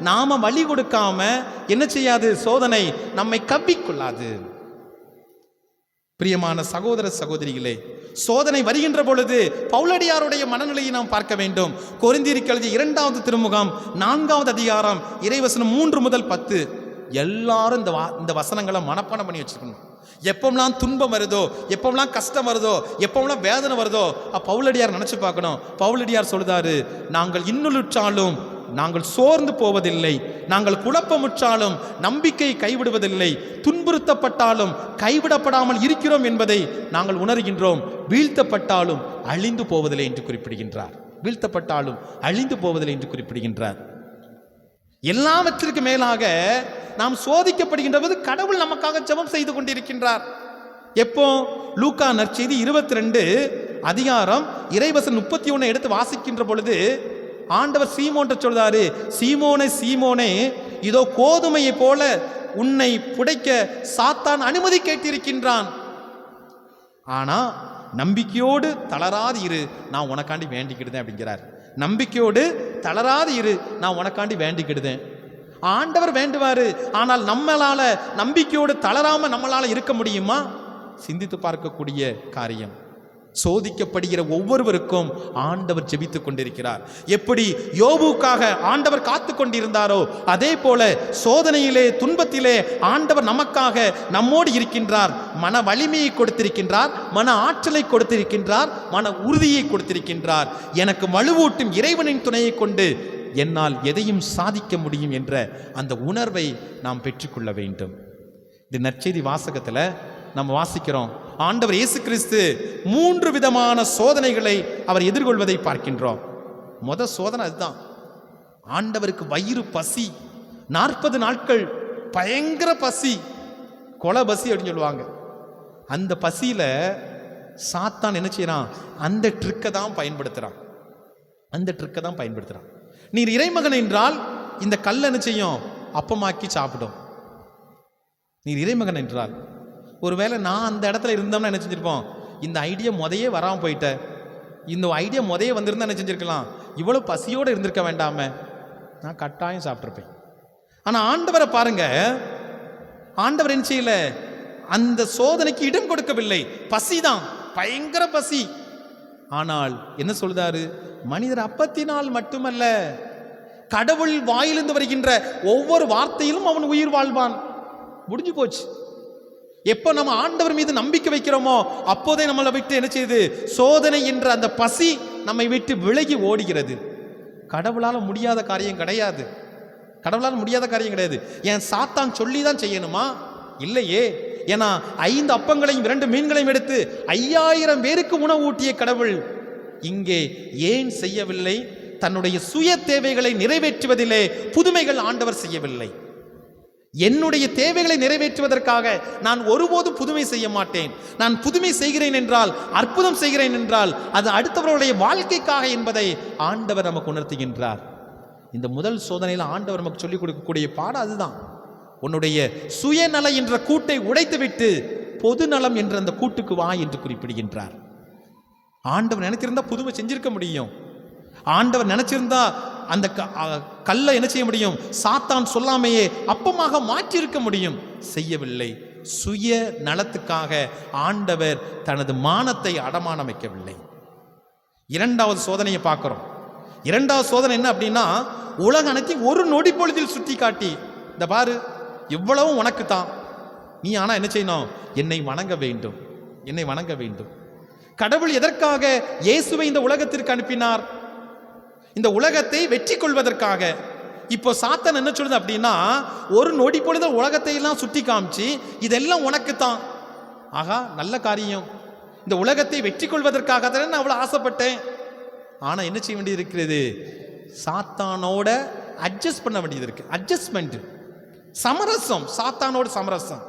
நாம வழி கொடுக்காம என்ன செய்யாது, சோதனை நம்மை கவ்விக்கொள்ளாது. பிரியமான சகோதர சகோதரிகளே, சோதனை வருகின்ற பொழுது பவுலடியாருடைய மனநிலையை நாம் பார்க்க வேண்டும். கொரிந்தியருக்கு எழுதிய 2வது திருமுகம் 4வது அதிகாரம் இறைவசனம் 3 முதல் 10. எல்லாரும் இந்த வசனங்களை மனப்பாடம் பண்ணி வச்சுக்கணும். எப்போம்லாம் துன்பம் வருதோ, எப்போம்லாம் கஷ்டம் வருதோ, எப்போம்லாம் வேதனை வருதோ, பவுலடியார் நினச்சி பார்க்கணும். பவுலடியார் சொல்லுதாரு, நாங்கள் இன்னுளுற்றாலும் நாங்கள் சோர்ந்து போவதில்லை, நாங்கள் குழப்பமுற்றாலும் நம்பிக்கை கைவிடுவதில்லை, துன்புறுத்தப்பட்டாலும் கைவிடப்படாமல் இருக்கிறோம் என்பதை நாங்கள் உணர்கின்றோம். வீழ்த்தப்பட்டாலும் அழிந்து போவதில்லை என்று குறிப்பிடுகின்றார். வீழ்த்தப்பட்டாலும் அழிந்து போவதில்லை என்று குறிப்பிடுகின்றார். எல்லாவற்றிற்கு மேலாக நாம் சோதிக்கப்படுகின்ற போது கடவுள் நமக்காக ஜெபம் செய்து கொண்டிருக்கின்றார். எப்போ? லூக்கா நற்செய்தி 22 அதிகாரம் இறைவசனம் 31 எடுத்து வாசிக்கின்ற பொழுது ஆண்டவர் சீமோன் சொல்றாரு, சீமோனே சீமோனே, இதோ கோதுமையை போல உன்னை புடைக்க சாத்தான் அனுமதி கேட்டிருக்கின்றான். ஆனா நம்பிக்கையோடு தளராது இரு, நான் உனக்காண்டி வேண்டிக்கிடுதேன் அப்படிங்கிறார். நம்பிக்கையோடு தளராது இரு, நான் உனக்காண்டி வேண்டிக்கிடுதேன். ஆண்டவர் வேண்டுவாரு. ஆனால் நம்மளால நம்பிக்கையோடு தளராம நம்மளால இருக்க முடியுமா? சிந்தித்து பார்க்கக்கூடிய காரியம். சோதிக்கப்படுகிற ஒவ்வொருவருக்கும் ஆண்டவர் ஜெபித்துக் கொண்டிருக்கிறார். எப்படி யோபுக்காக ஆண்டவர் காத்து கொண்டிருந்தாரோ அதே போல சோதனையிலே துன்பத்திலே ஆண்டவர் நமக்காக நம்மோடு இருக்கின்றார். மன வலிமையை கொடுத்திருக்கின்றார், மன ஆற்றலை கொடுத்திருக்கின்றார், மன உறுதியை கொடுத்திருக்கின்றார். எனக்கு வலுவூட்டும் இறைவனின் துணையை கொண்டு என்னால் எதையும் சாதிக்க முடியும் என்ற அந்த உணர்வை நாம் பெற்றுக்கொள்ள வேண்டும். இந்த நற்செய்தி வாசகத்தில் நம்ம வாசிக்கிறோம், ஆண்டவர் இயேசு கிறிஸ்து 3 விதமான சோதனைகளை அவர் எதிர்கொள்வதை பார்க்கின்றோம். சோதனை அதுதான். ஆண்டவருக்கு வயிறு பசி, 40 நாட்கள் பயங்கர பசி, கொலை பசி அப்படின்னு சொல்லுவாங்க. அந்த பசியில சாத்தான் என்ன செய்யறான்? அந்த ட்ரிக்கை தான் பயன்படுத்துறான். நீர் இறைமகன் என்றால் இந்த கல் என்ன செய்யும்? அப்பமாக்கி சாப்பிடும். நீர் இறைமகன் என்றால், ஒருவேளை நான் அந்த இடத்துல இருந்தோம்னா என்ன செஞ்சிருப்போம்? இந்த ஐடியா முதையே வராமல் போயிட்ட, இந்த ஐடியா முதையே வந்திருந்தா என்ன செஞ்சிருக்கலாம்? இவ்வளவு பசியோடு இருந்திருக்க வேண்டாம, நான் கட்டாயம் சாப்பிட்ருப்பேன். ஆனால் ஆண்டவரை பாருங்க, ஆண்டவர் என்ன செய்யல? அந்த சோதனைக்கு இடம் கொடுக்கவில்லை. பசிதான், பயங்கர பசி. ஆனால் என்ன சொல்றாரு? மனிதர் அப்பத்தினால் மட்டுமல்ல, கடவுள் வாயிலிருந்து வருகின்ற ஒவ்வொரு வார்த்தையிலும் அவன் உயிர் வாழ்வான். முடிஞ்சு போச்சு. எப்போ நம்ம ஆண்டவர் மீது நம்பிக்கை வைக்கிறோமோ அப்போதே நம்மளை விட்டு என்ன செய்யுது? சோதனை என்ற அந்த பசி நம்மை விட்டு விலகி ஓடுகிறது. கடவுளால் முடியாத காரியம் கிடையாது. ஏன் சாத்தான் சொல்லி தான் செய்யணுமா? இல்லையே. ஏன்னா 5 அப்பங்களையும் 2 மீன்களையும் எடுத்து 5000 பேருக்கு உணவு ஊட்டிய கடவுள் இங்கே ஏன் செய்யவில்லை? தன்னுடைய சுய தேவைகளை நிறைவேற்றுவதிலே புதுமைகள் ஆண்டவர் செய்யவில்லை. என்னுடைய தேவைகளை நிறைவேற்றுவதற்காக நான் ஒருபோதும் புதுமை செய்ய மாட்டேன். நான் புதுமை செய்கிறேன் என்றால், அற்புதம் செய்கிறேன் என்றால் அது அடுத்தவர்களுடைய வாழ்க்கைக்காக என்பதை ஆண்டவர் நமக்கு உணர்த்துகின்றார். இந்த முதல் சோதனையில் ஆண்டவர் நமக்கு சொல்லிக் கொடுக்கக்கூடிய பாடம் அதுதான். உன்னுடைய சுயநல என்ற கூட்டை உடைத்துவிட்டு பொது நலம் என்ற அந்த கூட்டுக்கு வா என்று குறிப்பிடுகின்றார். ஆண்டவர் நினைச்சிருந்தா புதுமை செஞ்சிருக்க முடியும். ஆண்டவர் நினைச்சிருந்தா அந்த கல்லை என்ன செய்ய முடியும்? சாத்தான் சொல்லாமையே அப்பமாக மாற்றியிருக்க முடியும். செய்யவில்லை. சுய நலத்துக்காக ஆண்டவர் தனது மானத்தை அடமானம் வைக்கவில்லை. 2வது சோதனையை பார்க்கிறோம். 2வது சோதனை என்ன அப்படின்னா, உலக அனைத்தையும் ஒரு நொடி பொழுதில் சுட்டி காட்டி, இந்த பாரு இவ்வளவும் உனக்கு தான், நீ ஆனா என்ன செய்யணும்? என்னை வணங்க வேண்டும். கடவுள் எதற்காக இயேசுவை இந்த உலகத்திற்கு அனுப்பினார்? இந்த உலகத்தை வெற்றி கொள்வதற்காக. இப்போ சாத்தான் என்ன சொல்லுது அப்படின்னா, ஒரு நொடி பொழுது உலகத்தை எல்லாம் சுட்டி காமிச்சு இதெல்லாம் உனக்கு தான். ஆகா, நல்ல காரியம். இந்த உலகத்தை வெற்றி கொள்வதற்காக தானே நான் அவ்வளோ ஆசைப்பட்டேன். ஆனால் என்ன செய்ய வேண்டியது இருக்கிறது? சாத்தானோட அட்ஜஸ்ட் பண்ண வேண்டியது இருக்கு. அட்ஜஸ்ட்மெண்ட், சமரசம், சாத்தானோட சமரசம்.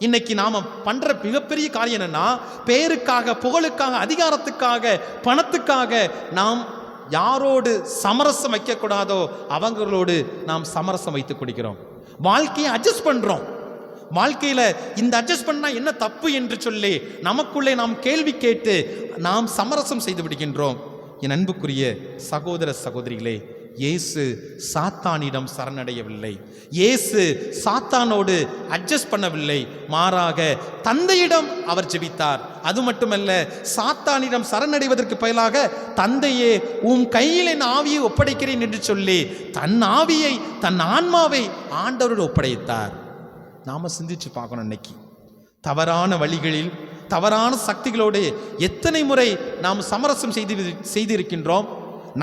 இன்னைக்கு நாம பண்ற மிகப்பெரிய காரியம் என்னன்னா, பேருக்காக, புகழுக்காக, அதிகாரத்துக்காக, பணத்துக்காக நாம் யாரோடு சமரசம் வைக்கக்கூடாதோ அவங்களோடு நாம் சமரசம் வைத்துக் கொடுக்கிறோம். வாழ்க்கையை அட்ஜஸ்ட் பண்றோம். வாழ்க்கையில இந்த அட்ஜஸ்ட் பண்ணா என்ன தப்பு என்று சொல்லி நமக்குள்ளே நாம் கேள்வி கேட்டு நாம் சமரசம் செய்து விடுகின்றோம். என் அன்புக்குரிய சகோதர சகோதரிகளே, இயேசு சாத்தானிடம் சரணடையவில்லை. இயேசு சாத்தானோடு அட்ஜஸ்ட் பண்ணவில்லை. மாறாக தந்தையிடம் அவர் ஜெபித்தார். அது மட்டுமல்ல, சாத்தானிடம் சரணடைவதற்கு பதிலாக தந்தையே உன் கையில் என் ஆவியை ஒப்படைக்கிறேன் என்று சொல்லி தன் ஆவியை, தன் ஆன்மாவை ஆண்டவரோடு ஒப்படைத்தார். நாம சிந்திச்சு பார்க்கணும். இன்னைக்கு தவறான வழிகளில், தவறான சக்திகளோடு எத்தனை முறை நாம் சமரசம் செய்திருக்கின்றோம்.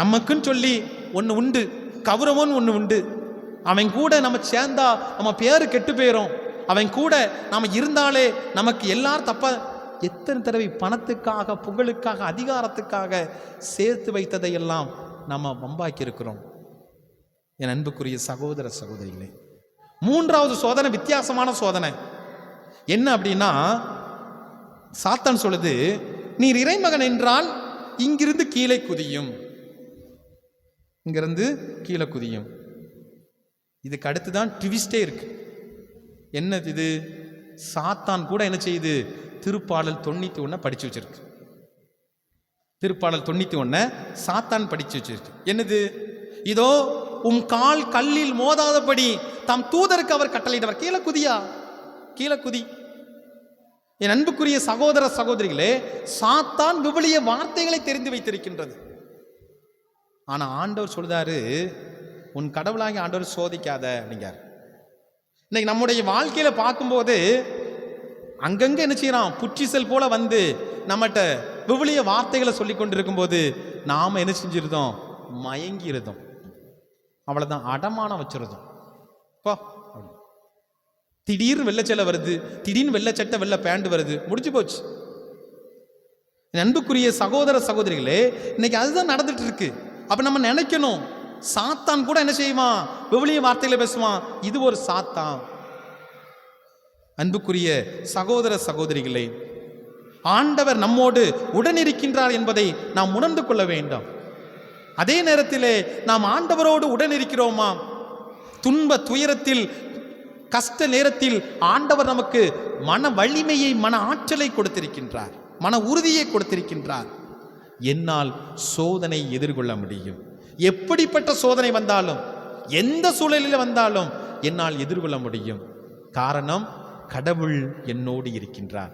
நமக்குன்னு சொல்லி ஒன்று உண்டு, கௌரவம்னு ஒன்று உண்டு. அவன் கூட நம்ம சேர்ந்தா நம்ம பேரு கெட்டு போயிடும். அவன் கூட நாம் இருந்தாலே நமக்கு எல்லாரும் தப்பா. எத்தனை தடவை பணத்துக்காக, புகழுக்காக, அதிகாரத்துக்காக சேர்த்து வைத்ததையெல்லாம் நம்ம வம்பாக்கி இருக்கிறோம். என் அன்புக்குரிய சகோதர சகோதரிகளே, மூன்றாவது சோதனை வித்தியாசமான சோதனை. என்ன அப்படின்னா, சாத்தான் சொல்லுது, நீர் இறைமகன் என்றால் இங்கிருந்து கீழே குதியும், இங்கிருந்து கீழே குதியும். இதுக்கு அடுத்துதான் ட்விஸ்டே இருக்கு. என்ன இது? சாத்தான் கூட என்ன செய்யுது? திருப்பாடல் 91 படிச்சு வச்சிருக்கு. திருப்பாடல் 91 சாத்தான் படிச்சு வச்சிருக்கு. என்னது? இதோ கால் கல்லில் மோதாதபடி தம் தூதருக்கு அவர் கட்டளையிட்டவர். கீழே குதியா, கீழே குதி. என் அன்புக்குரிய சகோதர சகோதரிகளே, சாத்தான் விவிலிய வார்த்தைகளை தெரிந்து வைத்திருக்கின்றது. ஆனா ஆண்டவர் சொல்றாரு, உன் கடவுளாகி ஆண்டவர் சோதிக்காத அப்படிங்கார். இன்னைக்கு நம்முடைய வாழ்க்கையில பார்க்கும்போது அங்கங்க என்ன செய்யறான்? புற்றிசல் போல வந்து நம்மகிட்ட விவிலிய வார்த்தைகளை சொல்லி கொண்டிருக்கும் போது நாம என்ன செஞ்சிருந்தோம்? மயங்கி இருந்தோம். அவ்வளவுதான், அடமானம் வச்சிருந்தோம். திடீர்னு வெள்ளச்சலை வருது, திடீர்னு வெள்ளச்சட்டை வெள்ளை பேண்ட் வருது, முடிஞ்சு போச்சு. அன்புக்குரிய சகோதர சகோதரிகளே, இன்னைக்கு அதுதான் நடந்துட்டு இருக்கு. அப்ப நம்ம நினைக்கணும், சாத்தான் கூட என்ன செய்வான்? விவிலிய வார்த்தைகளை பேசுவான். இது ஒரு சாத்தான். அன்புக்குரிய சகோதர சகோதரிகளே, ஆண்டவர் நம்மோடு உடனிருக்கின்றார் என்பதை நாம் உணர்ந்து கொள்ள வேண்டும். அதே நேரத்திலே நாம் ஆண்டவரோடு உடனிருக்கிறோமா? துன்ப துயரத்தில், கஷ்ட நேரத்தில் ஆண்டவர் நமக்கு மன வலிமையை, மன ஆற்றலை கொடுத்திருக்கின்றார், மன உறுதியை கொடுத்திருக்கின்றார். என்னால் சோதனை எதிர்கொள்ள முடியும். எப்படிப்பட்ட சோதனை வந்தாலும், எந்த சூழலில் வந்தாலும் என்னால் எதிர்கொள்ள முடியும். காரணம், கடவுள் என்னோடு இருக்கின்றார்.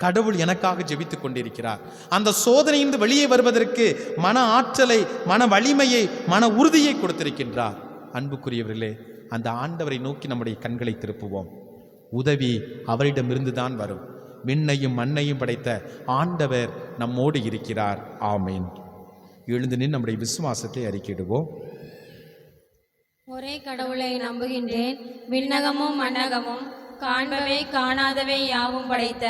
கடவுள் எனக்காக ஜெபித்துக் கொண்டிருக்கிறார். அந்த சோதனையிலிருந்து வெளியே வருவதற்கு மன ஆற்றலை, மன வலிமையை, மன உறுதியை கொடுத்திருக்கின்றார். அன்புக்குரியவர்களே, அந்த ஆண்டவரை நோக்கி நம்முடைய கண்களை திருப்புவோம். உதவி அவரிடமிருந்து தான் வரும். விண்ணையும் மண்ணையும் படைத்த ஆண்டவர் நம்மோடு இருக்கிறார். ஆமீன். எழுந்து நின்று நம்முடைய விசுவாசத்தை அறிக்கையிடுவோம். ஒரே கடவுளை நம்புகின்றேன். விண்ணகமும் மண்ணகமும், காண்பவை காணாதவை யாவும் படைத்த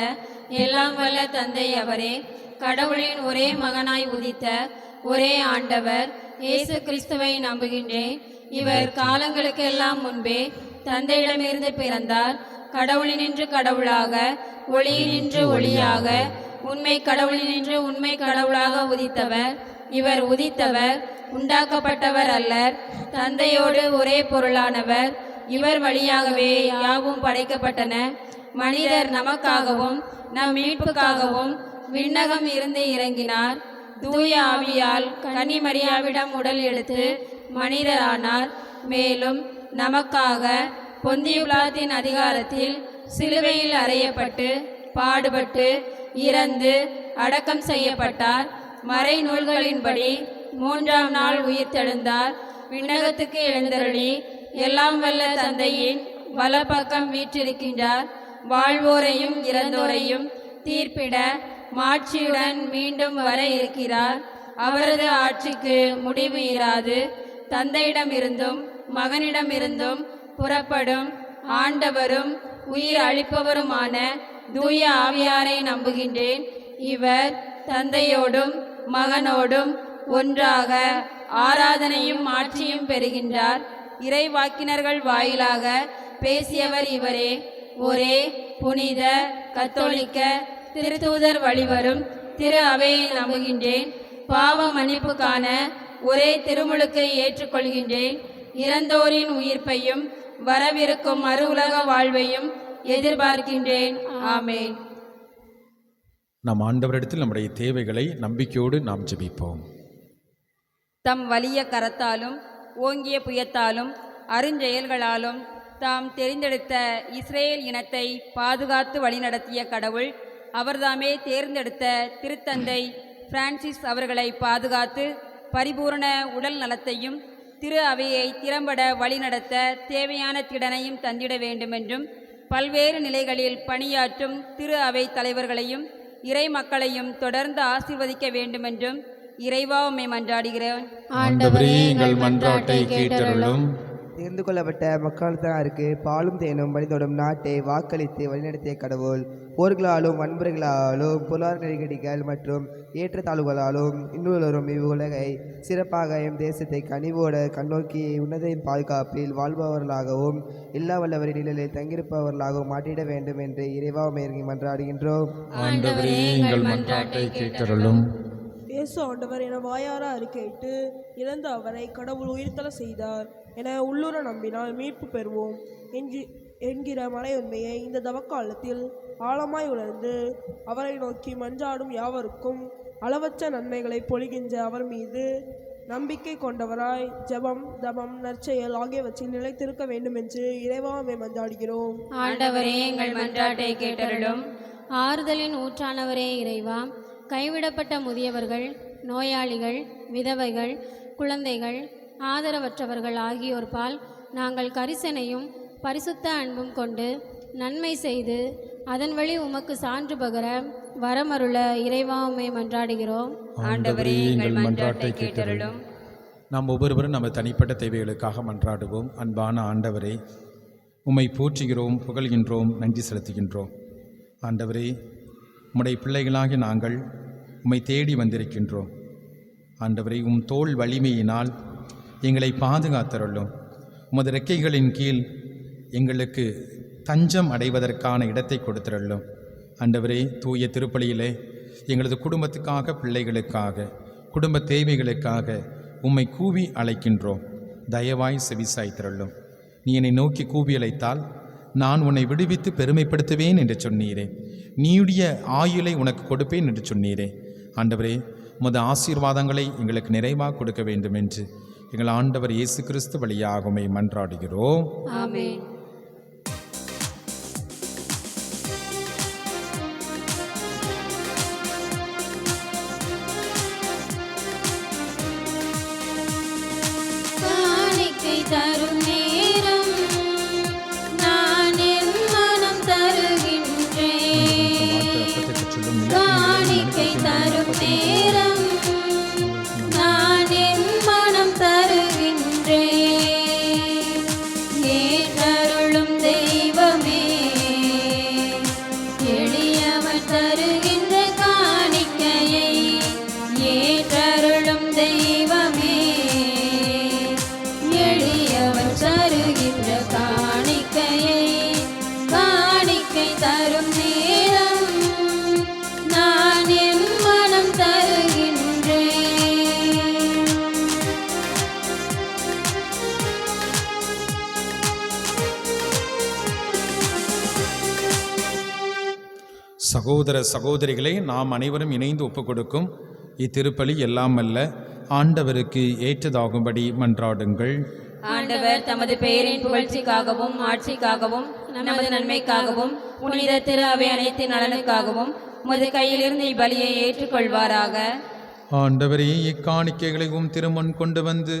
எல்லாம் வல்ல தந்தை அவரே. கடவுளின் ஒரே மகனாய் உதித்த ஒரே ஆண்டவர் இயேசு கிறிஸ்துவை நம்புகின்றேன். இவர் காலங்களுக்கெல்லாம் முன்பே தந்தையிடமிருந்து பிறந்தார். கடவுளினின்று கடவுளாக, ஒளியினின்று ஒளியாக, உண்மை கடவுளினின்று உண்மை கடவுளாக உதித்தவர். இவர் உதித்தவர், உண்டாக்கப்பட்டவர் அல்லர். தந்தையோடு ஒரே பொருளானவர். இவர் வழியாகவே யாவும் படைக்கப்பட்டன. மனிதர் நமக்காகவும் நம் மீட்புக்காகவும் விண்ணகம் இருந்து இறங்கினார். தூய ஆவியால் கன்னி மரியாவிடம் உடல் எடுத்து மனிதரானார். மேலும் நமக்காக பொந்திய பிலாத்தின் அதிகாரத்தில் சிலுவையில் அறையப்பட்டு பாடுபட்டு இறந்து அடக்கம் செய்யப்பட்டார். மறை நூல்களின்படி 3ஆம் நாள் உயிர்த்தெழுந்தார். விண்ணகத்துக்கு எழுந்தருளி எல்லாம் வல்ல தந்தையின் வலப்பக்கம் வீற்றிருக்கின்றார். வாழ்வோரையும் இறந்தோரையும் தீர்ப்பிட மாட்சியுடன் மீண்டும் வர இருக்கிறார். அவரது ஆட்சிக்கு முடிவு இராது. தந்தையிடமிருந்தும் மகனிடமிருந்தும் புறப்படும் ஆண்டவரும் உயிர் அளிப்பவருமான தூய ஆவியாரை நம்புகின்றேன். இவர் தந்தையோடும் மகனோடும் ஒன்றாக ஆராதனையும் ஆட்சியும் பெறுகின்றார். இறைவாக்கினர்கள் வாயிலாக பேசியவர் இவரே. ஒரே புனித கத்தோலிக்க திருத்தூதர் வழிவரும் திரு அவையை நம்புகின்றேன். பாவ மன்னிப்புக்கான ஒரே திருமுழுக்கை ஏற்றுக்கொள்கின்றேன். இறந்தோரின் உயிர்ப்பையும் வரவிருக்கும் மறு உலக வாழ்வையும் எதிர்பார்க்கின்றேன். ஆமேன். நம் ஆண்டவரிடத்தில் நம்முடைய தேவைகளை நம்பிக்கையோடு நாம் ஜெபிப்போம். தம் வலிய கரத்தாலும் ஓங்கிய புயத்தாலும் அருஞ்செயல்களாலும் தாம் தெரிந்தெடுத்த இஸ்ரேல் இனத்தை பாதுகாத்து வழிநடத்திய கடவுள் அவர்தாமே தேர்ந்தெடுத்த திருத்தந்தை பிரான்சிஸ் அவர்களை பாதுகாத்து பரிபூரண உடல் நலத்தையும் திரு அவையை திறம்பட வழிநடத்த தேவையான திடனையும் தந்திட வேண்டுமென்றும் பல்வேறு நிலைகளில் பணியாற்றும் திரு அவை தலைவர்களையும் இறை மக்களையும் தொடர்ந்து ஆசீர்வதிக்க வேண்டுமென்றும் இறைவா உம்மை மன்றாடுகிறோம். ஆண்டவரே எங்கள் மன்றாட்டை கேட்டருளும். தேர்ந்து கொள்ளப்பட்ட மக்களுக்கு பாலும் தேனும் வழிதோடும் நாட்டை வாக்களித்து வழிநடத்திய கடவுள் போர்களாலும் வன்முறைகளாலும் பொருளாதார நெருக்கடிகள் மற்றும் ஏற்றத்தாழ்வுகளாலும் இன்னொருவரும் இவ்வுலகை சிறப்பாக எம் தேசத்தை கனிவோடு கண்ணோக்கி உன்னதையின் பாதுகாப்பில் வாழ்பவர்களாகவும் எல்லா வல்லவரின் நிழலில் தங்கியிருப்பவர்களாகவும் மாற்றிட வேண்டும் என்று இறைவா உம்மை மன்றாடுகின்றோம். ஆண்டவரே எங்கள் மன்றாட்டை கேட்டருளும். இயேசு ஆண்டவர் என வாயார அறிக்கையிட்டு இறந்த அவரை கடவுள் உயிர்த்தல செய்தார் என உள்ளுர நம்பினால் மீட்பு பெறுவோம் என்கிற மறையுண்மையை இந்த தவக்காலத்தில் ஆழமாய் உணர்ந்து அவரை நோக்கி மன்றாடும் யாவருக்கும் அளவற்ற நன்மைகளை பொழிகின்ற அவர் மீது நம்பிக்கை கொண்டவராய் ஜெபம் தபம் நற்செயல் ஆகியவற்றில் நிலைத்திருக்க வேண்டும் என்று இறைவாமை மன்றாடுகிறோம். ஆண்டவரே எங்கள் மன்றாட்டை கேட்டருளும். ஆறுதலின் ஊற்றானவரே இறைவா, கைவிடப்பட்ட முதியவர்கள், நோயாளிகள், விதவைகள், குழந்தைகள், ஆதரவற்றவர்கள் ஆகியோர்பால் நாங்கள் கரிசனையும் பரிசுத்த அன்பும் கொண்டு நன்மை செய்து அதன் வழி உமக்கு சான்று பகர வரமருள இறைவா உம்மை மன்றாடுகிறோம். ஆண்டவரே எங்கள் மன்றாட்டை கேட்டருளும். நாம் ஒவ்வொருவரும் நம்ம தனிப்பட்ட தேவைகளுக்காக மன்றாடுவோம். அன்பான ஆண்டவரே, உம்மை போற்றுகிறோம், புகழ்கின்றோம், நன்றி செலுத்துகின்றோம். ஆண்டவரே, உம்முடைய பிள்ளைகளாகி நாங்கள் உம்மை தேடி வந்திருக்கின்றோம். ஆண்டவரே, உம் தோள் வலிமையினால் எங்களை பாதுகாத்தருளும். உமது இறக்கைகளின் கீழ் எங்களுக்கு தஞ்சம் அடைவதற்கான இடத்தை கொடுத்தருளும். ஆண்டவரே, தூய திருப்பலியிலே எங்களது குடும்பத்துக்காக, பிள்ளைகளுக்காக, குடும்ப தேவைகளுக்காக உம்மை கூவி அழைக்கின்றோம். தயவாய் செவிசாய்த்தருளும். நீ என்னை நோக்கி கூவி அழைத்தால் நான் உன்னை விடுவித்து பெருமைப்படுத்துவேன் என்று சொன்னீரே. நீயுடைய ஆயுளை உனக்கு கொடுப்பேன் என்று சொன்னீரே. ஆண்டவரே, உமது ஆசீர்வாதங்களை எங்களுக்கு நிறைவாக கொடுக்க வேண்டும் என்று எங்கள் ஆண்டவர் இயேசு கிறிஸ்து வழியாக உம்மை மன்றாடுகிறோம். ஆமென். காணிக்கை தரும் நேரம் நான் என் மனம் தருகின்றேன். காணிக்கை தரும் நேரம் நான் என் மனம் தருகின்றேன். ஏற்றருளும் தெய்வமே, எளியவர் தருகின்ற காணிக்கையை ஏற்றருளும் தெய்வமே, எளியவர் தருகின்ற காணிக்கையை. காணிக்கை தரும் நேரம் நான் என் மனம் தருகின்றேன். சகோதர சகோதரிகளை நாம் அனைவரும் இணைந்து ஒப்புக் கொடுக்கும் இத்திருப்பலி எல்லாம் அல்ல ஆண்டவருக்கு ஏற்றதாகும்படி மன்றாடுங்கள். ஆண்டவர் தமது பெயரின் புகழ்ச்சிக்காகவும் ஆட்சிக்காகவும் நமது நன்மைக்காகவும் புனித திரு அவை அனைத்து நலனுக்காகவும் உமது கையிலிருந்து இப்பலியை ஏற்றுக்கொள்வாராக. ஆண்டவரே, இக்காணிக்கைகளையும் திருமுன் கொண்டு வந்து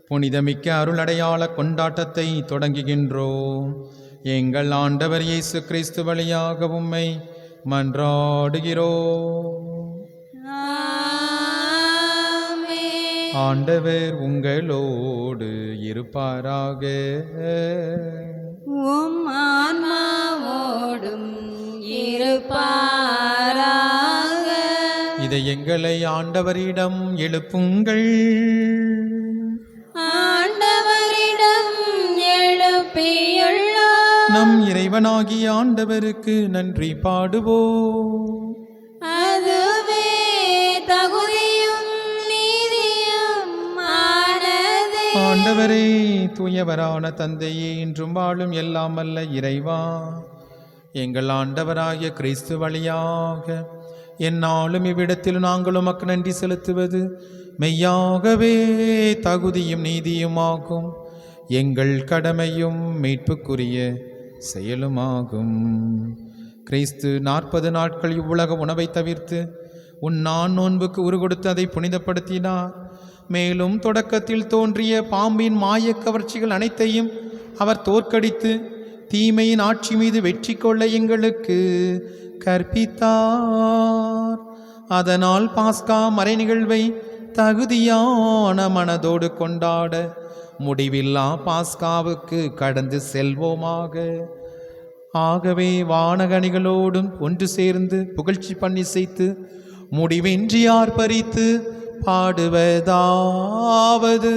புனிதமிக்க அருளடையாள கொண்டாட்டத்தை தொடங்குகின்றோம். எங்கள் ஆண்டவர் இயேசு கிறிஸ்து வழியாக உம்மை மன்றாடுகிறோம். ஆமென். ஆண்டவர் உங்களோடு இருப்பாராக. உம் ஆன்மாவோடும் இருப்பாராக. இதை எங்களை ஆண்டவரிடம் எழுப்புங்கள். ஆண்டவரிடம் எழுப்பியுள்ளோம். நம் இறைவனாகிய ஆண்டவருக்கு நன்றி பாடுவோம். அதுவே தகுதியும் நீதியும் ஆனதே. ஆண்டவரே, தூயவரான தந்தையே, இன்றும் வாழும் எல்லாம் அல்ல இறைவா, எங்கள் ஆண்டவராகிய கிறிஸ்து வழியாக எந்நாளும் இவ்விடத்தில் நாங்கள் உமக்கு நன்றி செலுத்துவது மெய்யாகவே தகுதியும் நீதியுமாகும். எங்கள் கடமையும் மீட்புக்குரிய செயலுமாகும். கிறிஸ்து 40 நாட்கள் இவ்வுலக உணவை தவிர்த்து உண்ணான் நோன்புக்கு உருகொடுத்து அதை புனிதப்படுத்தினார். மேலும் தொடக்கத்தில் தோன்றிய பாம்பின் மாயக் கவர்ச்சிகள் அனைத்தையும் அவர் தோற்கடித்து தீமையின் ஆட்சி மீது வெற்றி கொள்ள எங்களுக்கு கற்பித்தார். அதனால் பாஸ்கா மறை நிகழ்வை தகுதியான மனதோடு கொண்டாட முடிவில்லா பாஸ்காவுக்கு கடந்து செல்வோமாக. ஆகவே வானகணிகளோடும் ஒன்று சேர்ந்து புகழ்ச்சி பண்ணி செய்து முடிவின்றி ஆர்ப்பரித்து பாடுவதாவது.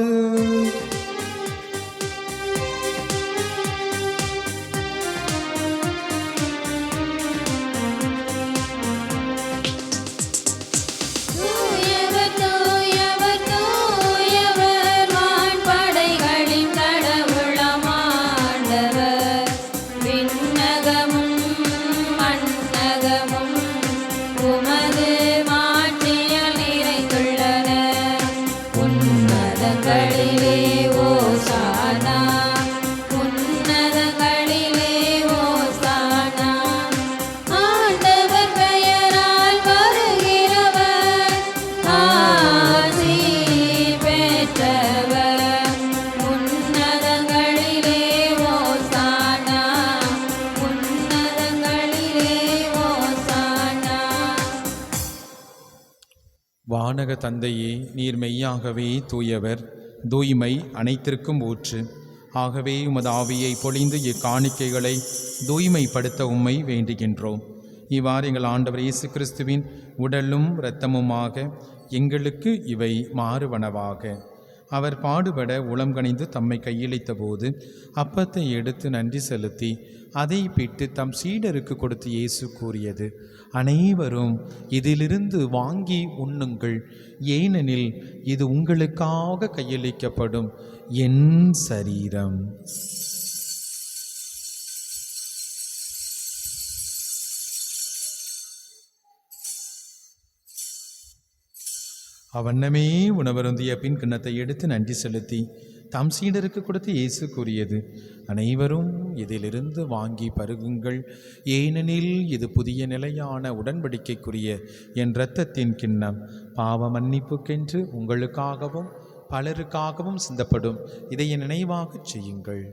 வானக தந்தையே, நீர் மெய்யாகவே தூயவர், தூய்மை அனைத்திற்கும் ஊற்று. ஆகவே உமது ஆவியை பொழிந்து இக்காணிக்கைகளை தூய்மைப்படுத்த உம்மை வேண்டுகின்றோம். இவ்வாறு எங்கள் ஆண்டவர் இயேசு கிறிஸ்துவின் உடலும் இரத்தமுமாக எங்களுக்கு இவை மாறுவனவாக. அவர் பாடுபட உளம் கனிந்து தம்மை கையளித்த போது அப்பத்தை எடுத்து நன்றி செலுத்தி அதை பிட்டு தம் சீடருக்கு கொடுத்து இயேசு கூறியது, அனைவரும் இதிலிருந்து வாங்கி உண்ணுங்கள், ஏனெனில் இது உங்களுக்காக கையளிக்கப்படும் என் சரீரம். அவண்ணமே உணவருந்திய பின் கிண்ணத்தை எடுத்து நன்றி செலுத்தி தம் சீடருக்கு கொடுத்து இயேசு கூறியது, அனைவரும் இதிலிருந்து வாங்கி பருகுங்கள், ஏனெனில் இது புதிய நிலையான உடன்படிக்கைக்குரிய என் இரத்தத்தின் கிண்ணம், பாவ மன்னிப்புக்கென்று உங்களுக்காகவும் பலருக்காகவும் சிந்தப்படும். இதை என் நினைவாகச் செய்யுங்கள்.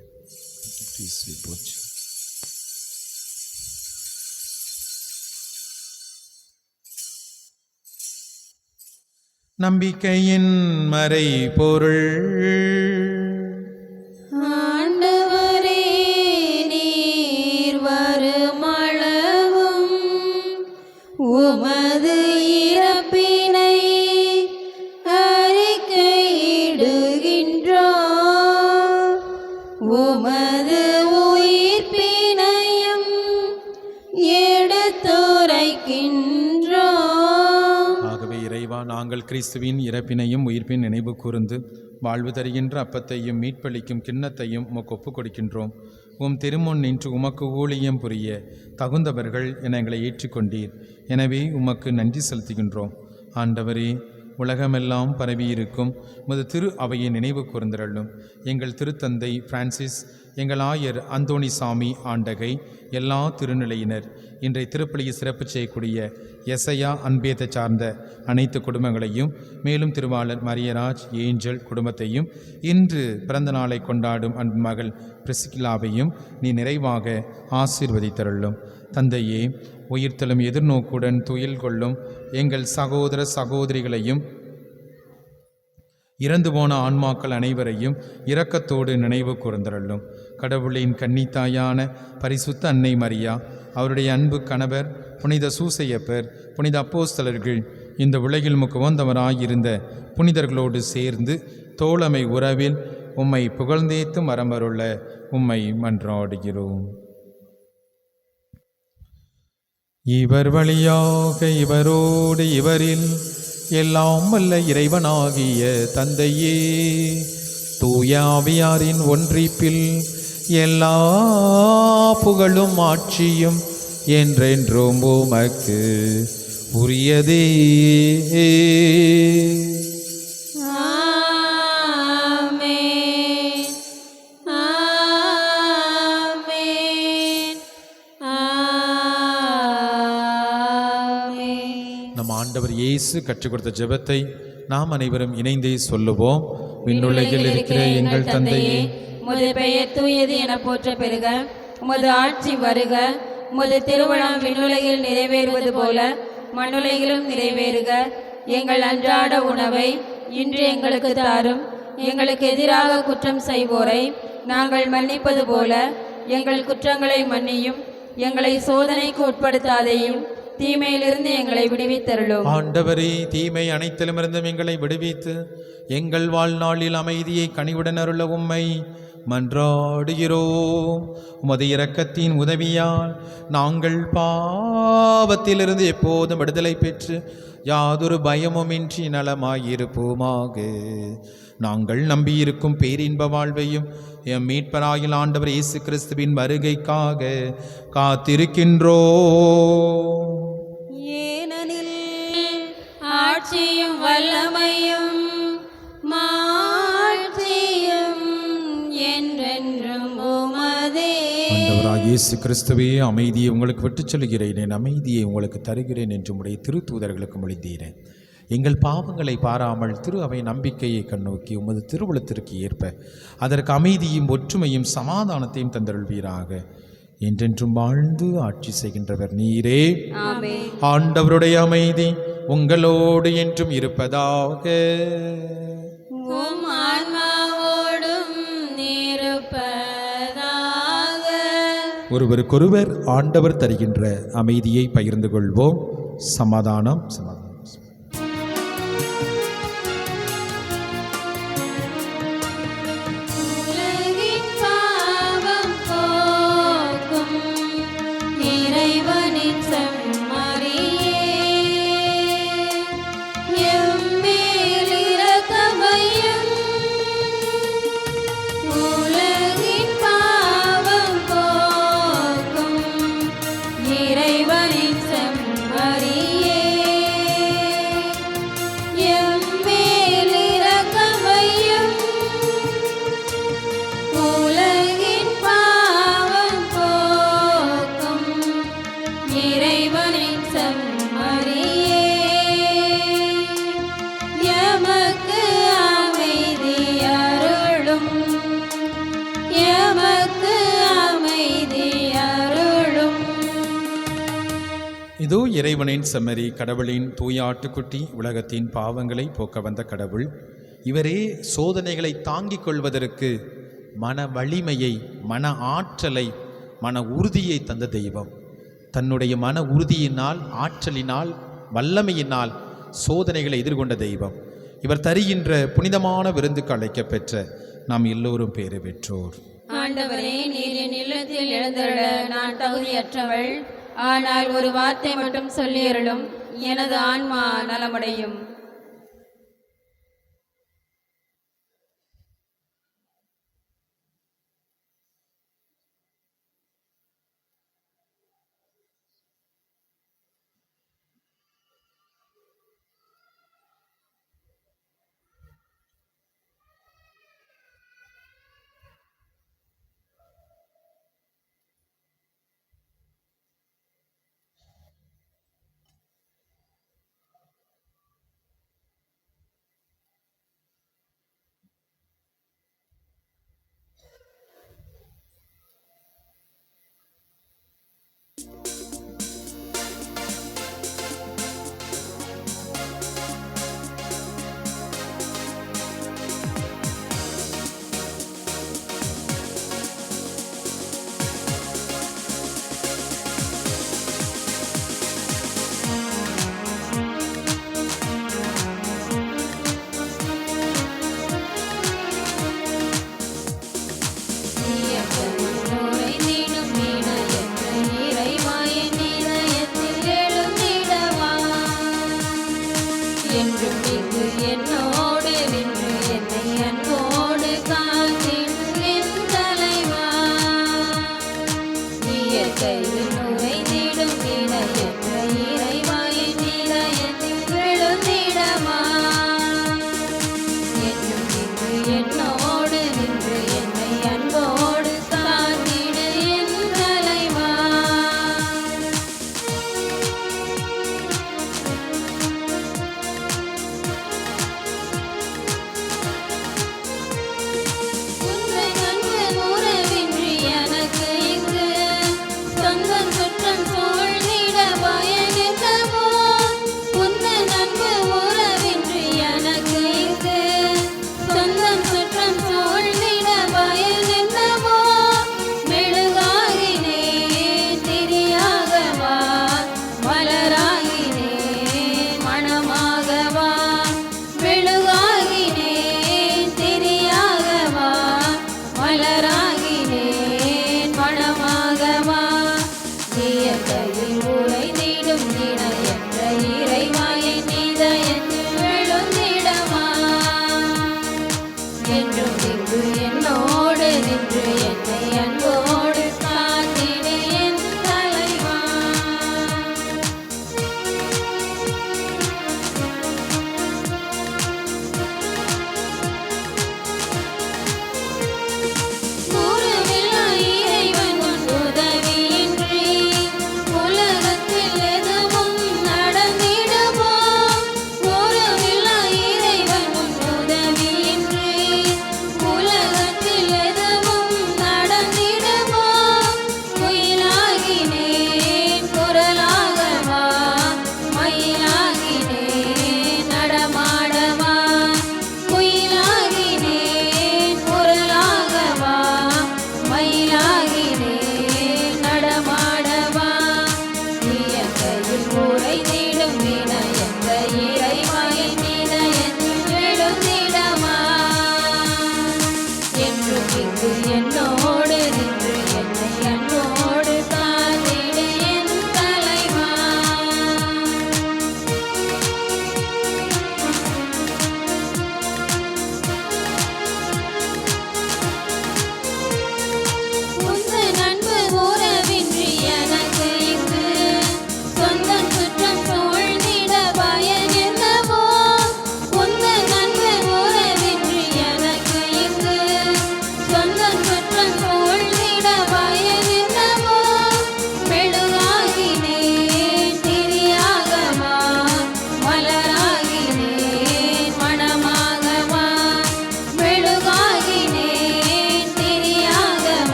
நம்பிக்கையின் மறை பொருள். ஆண்டவரே, நீர் வருமளவும் உமது இறப்பினை அறிக்கையிடுகின்றோம், உமது உயிர்ப்பினையும் எடுத்துரைக்கின்றோம். நாங்கள் கிறிஸ்துவின் இறப்பினையும் உயிர்ப்பின் நினைவு கூர்ந்து வாழ்வு தருகின்ற அப்பத்தையும் மீட்பளிக்கும் கிண்ணத்தையும் உமக்கு ஒப்புக் கொடுக்கின்றோம். உம் திருமுன் நின்று உமக்கு ஊழியம் புரிய தகுந்தவர்கள் என எங்களை ஏற்றுக்கொண்டீர். எனவே உமக்கு நன்றி செலுத்துகின்றோம். ஆண்டவரே, உலகமெல்லாம் பரவியிருக்கும் உமது திரு அவையை நினைவு கூர்ந்தருளும். எங்கள் திருத்தந்தை பிரான்சிஸ், எங்கள் ஆயர் அந்தோணிசாமி ஆண்டகை, எல்லா திருநிலையினர், இன்றைய திருப்பலியை சிறப்பு செய்யக்கூடிய எசையா அன்பேத்தை சார்ந்த அனைத்து குடும்பங்களையும், மேலும் திருவாளர் மரியராஜ் ஏஞ்சல் குடும்பத்தையும், இன்று பிறந்த நாளை கொண்டாடும் அன்பு மகள் பிரிஸ்கிலாவையும் நீ நிறைவாக ஆசீர்வதித்தருளும். தந்தையே, உயிர்த்தலும் எதிர்நோக்குடன் துயில் கொள்ளும் எங்கள் சகோதர சகோதரிகளையும் இறந்து போன ஆன்மாக்கள் அனைவரையும் இரக்கத்தோடு நினைவு கூர்ந்தருளும். கடவுளின் கன்னித்தாயான பரிசுத்த அன்னை மரியா, அவருடைய அன்பு கணவர் புனித சூசையப்பர், புனித அப்போஸ்தலர்கள், இந்த உலகில் முகவந்தவராயிருந்த புனிதர்களோடு சேர்ந்து தோழமை உறவில் உம்மை புகழ்ந்தேத்து மரமருள உம்மை மன்றாடுகிறோம். இவர் வழியாக இவரோடு இவரில் எல்லாம் வல்ல இறைவனாகிய தந்தையே, தூய ஆவியாரின் ஒன்றிப்பில் எல்லா புகழும் ஆட்சியும் என்றென்றும் உமக்கு உரியதே. நம் ஆண்டவர் இயேசு கற்றுக் கொடுத்த ஜெபத்தை நாம் அனைவரும் இணைந்தே சொல்லுவோம். விண்ணுலகில் இருக்கிற எங்கள் தந்தையே, உமது பெயர் தூயது என போற்ற பெறுக, உமது ஆட்சி வருக, உமது திருவுளம் விண்ணுலகில் நிறைவேறுவது போல மண்ணுலகிலும் நிறைவேறுக. எங்கள் அன்றாட உணவை இன்று எங்களுக்கு தாரும். எங்களுக்கு எதிராக குற்றம் செய்வோரை நாங்கள் மன்னிப்பது போல எங்கள் குற்றங்களை மன்னியும். எங்களை சோதனைக்கு உட்படுத்தாதையும், தீமையிலிருந்து எங்களை விடுவித்தருளும். ஆண்டவரே, தீமை அனைத்திலுமிருந்தும் எங்களை விடுவித்து எங்கள் வாழ்நாளில் அமைதியை கனிவுடன் அருள உம்மை மன்றாடுகிறோம். உமது இரக்கத்தின் உதவியால் நாங்கள் பாவத்திலிருந்து எப்போதும் விடுதலை பெற்று யாதொரு பயமுமின்றி நலமாயிருப்போமாக. நாங்கள் நம்பியிருக்கும் பேரின்ப வாழ்வையும் எம் மீட்பராகிய ஆண்டவர் இயேசு கிறிஸ்துவின் வருகைக்காக காத்திருக்கின்றோம். ஏனெனில் ஆட்சியும் வல்லமையும் மாட்சியும் என்றென்றும் உமதே. ஆண்டவராகிய இயேசு கிறிஸ்துவே, அமைதியை உங்களுக்கு விட்டுச் சொல்கிறேன், என் அமைதியை உங்களுக்கு தருகிறேன் என்று உடைய திருத்தூதர்களுக்கு மொழிந்தீரேன். எங்கள் பாவங்களை பாராமல் திரு அவை நம்பிக்கையை கண்ணோக்கி உமது திருவுளத்திற்கு ஏற்ப அதற்கு அமைதியும் ஒற்றுமையும் சமாதானத்தையும் தந்தருள்வீராக. என்றென்றும் வாழ்ந்து ஆட்சி செய்கின்றவர் நீரே. ஆண்டவருடைய அமைதி உங்களோடு என்றும் இருப்பதாக. உம் ஆன்மாவோடும் இருப்பதாக. ஒருவருக்கொருவர் ஆண்டவர் தருகின்ற அமைதியை பகிர்ந்து கொள்வோம். சமாதானம். இதோ இறைவனின் செம்மறி, கடவுளின் தூய ஆட்டுக்குட்டி, உலகத்தின் பாவங்களை போக்க வந்த கடவுள். இவரே சோதனைகளை தாங்கிக் கொள்வதற்கு மன வலிமையை, மன ஆற்றலை, மன உறுதியை தந்த தெய்வம். தன்னுடைய மன உறுதியினால், ஆற்றலினால், வல்லமையினால் சோதனைகளை எதிர்கொண்ட தெய்வம். இவர் தருகின்ற புனிதமான விருந்துக்கு அழைக்கப்பெற்ற நாம் எல்லோரும் பேறு பெற்றோர். ஆண்டவரே, நீர் என் இல்லத்தில் எழுந்தருள நான் தகுதியற்றவள். ஆனால் ஒரு வார்த்தை மட்டும் சொல்லியருளும், எனது ஆன்மா நலமடையும்.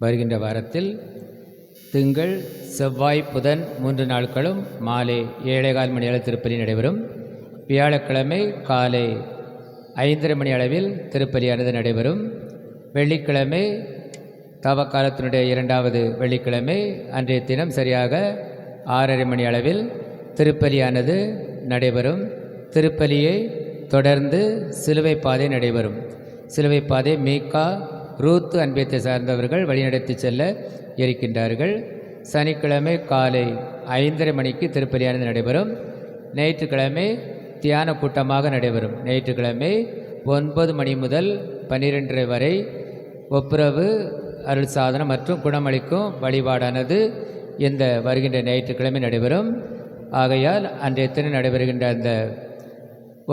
வருகின்ற வாரத்தில் திங்கள் செவ்வாய் புதன் 3 நாட்களும் மாலை 7:15 மணி அளவில் திருப்பலி நடைபெறும். வியாழக்கிழமை காலை 5:30 மணி அளவில் திருப்பலியானது நடைபெறும். வெள்ளிக்கிழமை தவக்காலத்தினுடைய 2வது வெள்ளிக்கிழமை அன்றைய தினம் சரியாக 6:30 மணி அளவில் திருப்பலியானது நடைபெறும். திருப்பலியை தொடர்ந்து சிலுவை பாதை நடைபெறும். சிலுவை பாதை மீகா ரூத் அன்பியத்தை சார்ந்தவர்கள் வழிநடத்தி செல்ல இருக்கின்றார்கள். சனிக்கிழமை காலை 5:30 மணிக்கு திருப்பலியானது நடைபெறும். ஞாயிற்றுக்கிழமை தியான கூட்டமாக நடைபெறும். ஞாயிற்றுக்கிழமை 9 மணி முதல் 12:30 வரை ஒப்புரவு அருள் சாதனம் மற்றும் குணமளிக்கும் வழிபாடானது இந்த வருகின்ற ஞாயிற்றுக்கிழமை நடைபெறும். ஆகையால் அன்றைய தினம் நடைபெறுகின்ற அந்த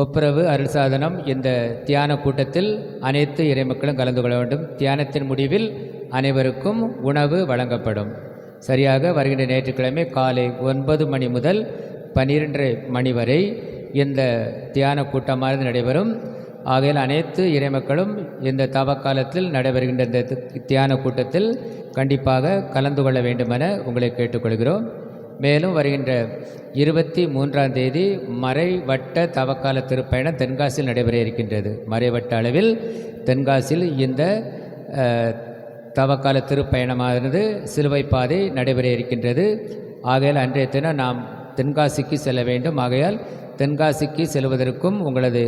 ஒப்புரவு அருள் சாதனம் இந்த தியான கூட்டத்தில் அனைத்து இறைமக்களும் கலந்து கொள்ள வேண்டும். தியானத்தின் முடிவில் அனைவருக்கும் உணவு வழங்கப்படும். சரியாக வருகின்ற ஞாயிற்றுக்கிழமை காலை 9 மணி முதல் 12:30 மணி வரை இந்த தியான கூட்டமானது நடைபெறும். ஆகையால் அனைத்து இறைமக்களும் இந்த தவக்காலத்தில் நடைபெறுகின்ற இந்த தியான கூட்டத்தில் கண்டிப்பாக கலந்து கொள்ள வேண்டுமென உங்களை கேட்டுக்கொள்கிறோம். மேலும் வருகின்ற 23ஆம் தேதி மறைவட்ட தவக்கால திருப்பயணம் தென்காசியில் நடைபெற இருக்கின்றது. மறைவட்ட அளவில் தென்காசியில் இந்த தவக்கால திருப்பயணமானது சிலுவை பாதை நடைபெற இருக்கின்றது. ஆகையால் அன்றைய தினம் நாம் தென்காசிக்கு செல்ல வேண்டும். ஆகையால் தென்காசிக்கு செல்வதற்கும் உங்களது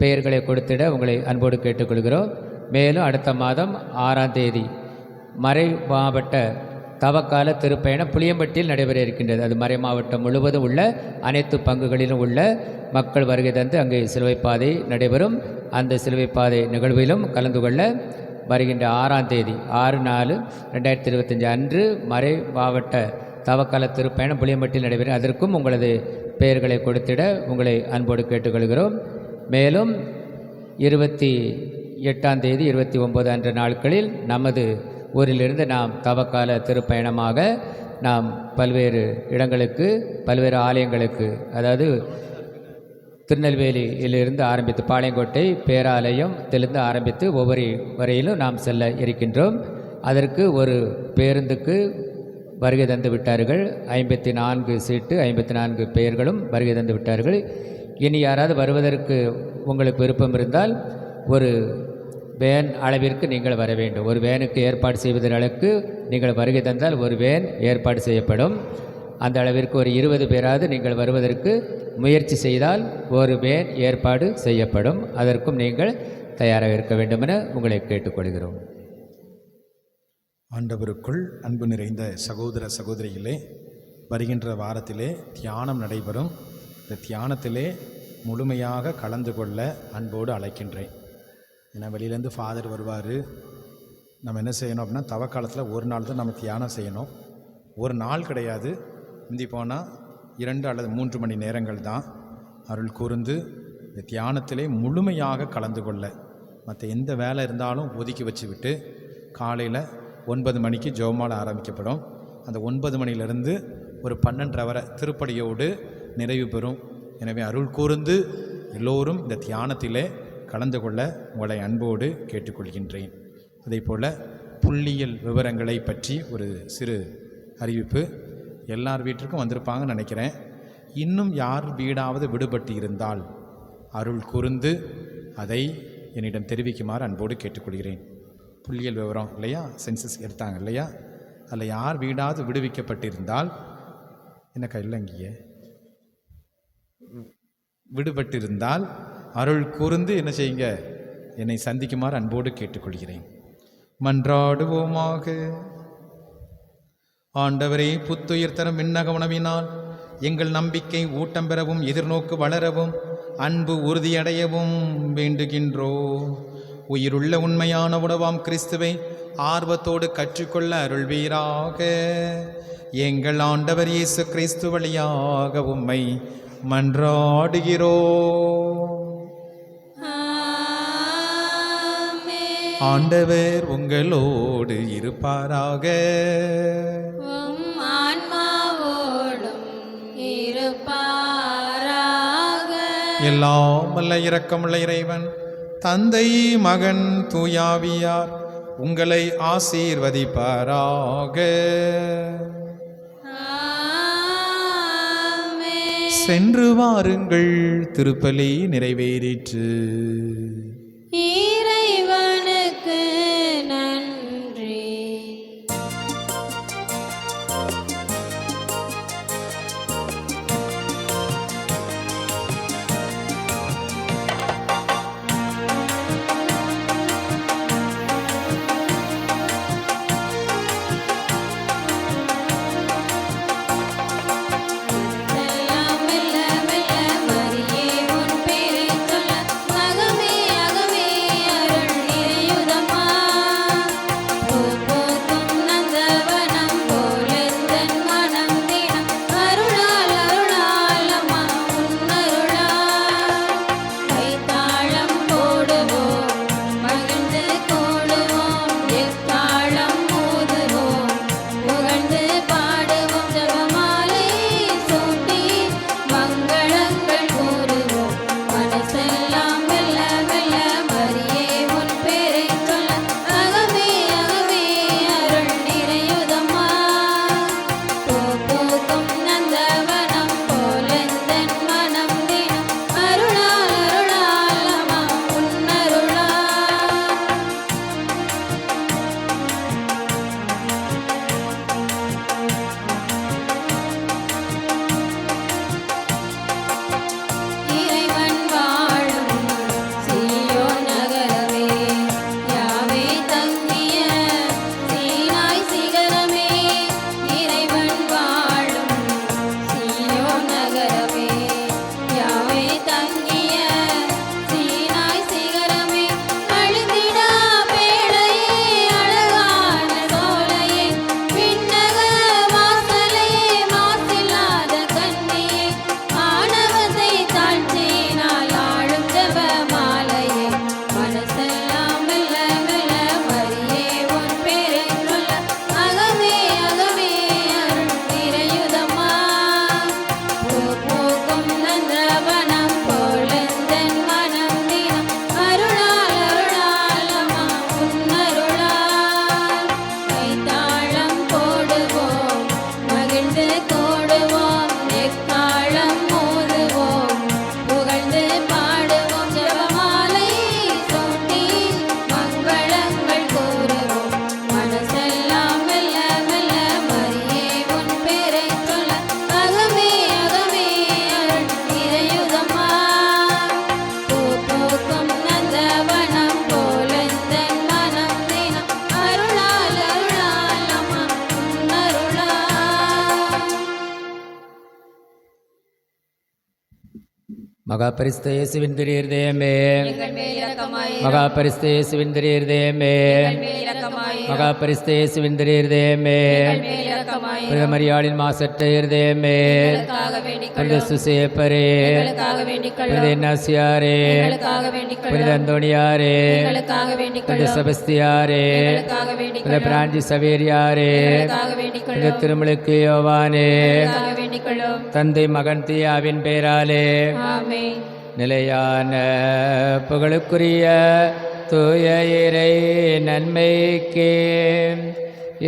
பெயர்களை கொடுத்திட உங்களை அன்போடு கேட்டுக்கொள்கிறோம். மேலும் அடுத்த மாதம் 6ஆம் தேதி மறை மாவட்ட தவக்கால திருப்பயணம் புளியம்பட்டியில் நடைபெற இருக்கின்றது. அது மறை மாவட்டம் முழுவதும் உள்ள அனைத்து பங்குகளிலும் உள்ள மக்கள் வருகை தந்து அங்கே சிலுவை பாதை நடைபெறும். அந்த சிலுவை பாதை நிகழ்விலும் கலந்து கொள்ள வருகின்ற 6ஆம் தேதி 6/4/2025 அன்று மறை மாவட்ட தவக்கால திருப்பயணம் புளியம்பட்டியில் நடைபெறும். அதற்கும் உங்களது பெயர்களை கொடுத்திட உங்களை அன்போடு கேட்டுக்கொள்கிறோம். மேலும் 28ஆம் தேதி 29 அன்ற நாட்களில் நமது ஊரிலிருந்து நாம் தவக்கால திருப்பயணமாக நாம் பல்வேறு இடங்களுக்கு பல்வேறு ஆலயங்களுக்கு, அதாவது திருநெல்வேலியிலிருந்து ஆரம்பித்து பாளையங்கோட்டை பேராலயத்திலிருந்து ஆரம்பித்து ஒவ்வொரு வரையிலும் நாம் செல்ல இருக்கின்றோம். அதற்கு ஒரு பேருந்துக்கு வருகை தந்து விட்டார்கள். 54 சீட்டு 54 பெயர்களும் வருகை தந்து விட்டார்கள். இனி யாராவது வருவதற்கு உங்களுக்கு விருப்பம் இருந்தால் ஒரு வேன் அளவிற்கு நீங்கள் வர வேண்டும். ஒரு வேனுக்கு ஏற்பாடு செய்வதற்கு நீங்கள் வருகை தந்தால் ஒரு வேன் ஏற்பாடு செய்யப்படும். அந்த அளவிற்கு ஒரு 20 பேராவது நீங்கள் வருவதற்கு முயற்சி செய்தால் ஒரு வேன் ஏற்பாடு செய்யப்படும். அதற்கும் நீங்கள் தயாராக இருக்க வேண்டும் என உங்களை கேட்டுக்கொள்கிறோம். ஆண்டவருக்குள் அன்பு நிறைந்த சகோதர சகோதரிகளே, வருகின்ற வாரத்திலே தியானம் நடைபெறும். இந்த தியானத்திலே முழுமையாக கலந்து கொள்ள அன்போடு அழைக்கின்றேன். ஏன்னா வெளியிலேருந்து ஃபாதர் வருவார். நம்ம என்ன செய்யணும் அப்படின்னா தவக்காலத்தில் ஒரு நாள் தான் நம்ம தியானம் செய்யணும். ஒரு நாள் கிடையாது, முந்தி போனால் 2 அல்லது 3 மணி நேரங்கள் தான் அருள் கூர்ந்து இந்த தியானத்திலே முழுமையாக கலந்து கொள்ள மற்ற எந்த வேலை இருந்தாலும் ஒதுக்கி வச்சு விட்டு காலையில் 9 மணிக்கு ஜெபமாலை ஆரம்பிக்கப்படும். அந்த 9 மணியிலிருந்து ஒரு 12:30 வரை திருப்படியோடு நிறைவு பெறும். எனவே அருள் கூர்ந்து எல்லோரும் இந்த தியானத்திலே கலந்து கொள்ள உங்களை அன்போடு கேட்டுக்கொள்கின்றேன். அதே போல் புள்ளியியல் விவரங்களை பற்றி ஒரு சிறு அறிவிப்பு. எல்லார் வீட்டிற்கும் வந்திருப்பாங்கன்னு நினைக்கிறேன். இன்னும் யார் வீடாவது விடுபட்டு இருந்தால் அருள் கூர்ந்து அதை என்னிடம் தெரிவிக்குமாறு அன்போடு கேட்டுக்கொள்கிறேன். புள்ளியியல் விவரம் இல்லையா, சென்சஸ் எடுத்தாங்க இல்லையா, அதில் யார் வீடாவது விடுவிக்கப்பட்டிருந்தால் என்ன இல்லைங்கிய விடுபட்டிருந்தால் அருள் கூர்ந்து என்ன செய்யுங்க, என்னை சந்திக்குமாறு அன்போடு கேட்டுக்கொள்கிறேன். மன்றாடுவோமாக. ஆண்டவரே, புத்துயிர் தரும் விண்ணக உணவினால் எங்கள் நம்பிக்கை ஊட்டம் பெறவும் எதிர்நோக்கு வளரவும் அன்பு உறுதியடையவும் வேண்டுகின்றோ. உயிருள்ள உண்மையான உணவாம் கிறிஸ்துவை ஆர்வத்தோடு கற்றுக்கொள்ள அருள்வீராக. எங்கள் ஆண்டவர் இயேசு கிறிஸ்து வழியாக உம்மை மன்றாடுகிறோ. ஆண்டவர் உங்களோடு இருப்பாராக. எல்லாம் வல்ல இரக்கமுள்ள இறைவன் தந்தை மகன் தூயாவியார் உங்களை ஆசீர்வதிப்பாராக. சென்று வாருங்கள், திருப்பலி நிறைவேறிற்று. இறைவனுக்கு நன்றி. மகாபரிசுத்த இயேசுவின் திரு இருதயமே, எங்கள் மேல் இரக்கமாயிரும். மகாபரிசுத்த இயேசுவின் திரு இருதயமே, எங்கள் மேல் இரக்கமாயிரும். மகாபரிசுத்த இயேசுவின் திரு இருதயமே, எங்கள் மேல் இரக்கமாயிரும். புனித மரியாளின் மாசற்ற இருதயமே, எங்களுக்காக வேண்டிக் புனித கொள்ளும். சுசேப்பரே, எங்களுக்காக வேண்டிக் புனித கொள்ளும். இன்னாசியாரே, எங்களுக்காக வேண்டிக் புனித கொள்ளும். அந்தோணியாரே, எங்களுக்காக வேண்டிக் புனித கொள்ளும். செபஸ்தியாரே, எங்களுக்காக வேண்டிக் புனித கொள்ளும். பிரான்சி சவேரியாரே, எங்களுக்காக வேண்டிக் புனித கொள்ளும். திருமுழுக்கு யோவானே, எங்களுக்காக வேண்டிக் கொள்ளும். தந்தை மகன் தீயாவின் பேராலே ஆமென். நிலையான புகழுக்குரிய தூய இறை நன்மைக்கே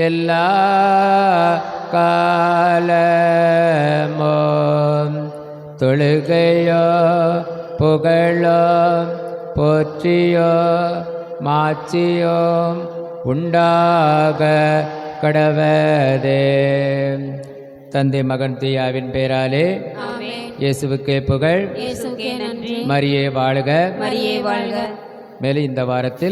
எல்லா காலமும் தொழுகையோ புகழோ போற்றியோ மாட்சியோ உண்டாக கடவதே. தந்தை மகன் தீயாவின் பேராலே ஆமென். இயேசுவுக்கே புகழ். இயேசுவுக்கே நன்றி. மரியே வாழ்க. மரியே வாழ்க. மேலும் இந்த வாரத்தில்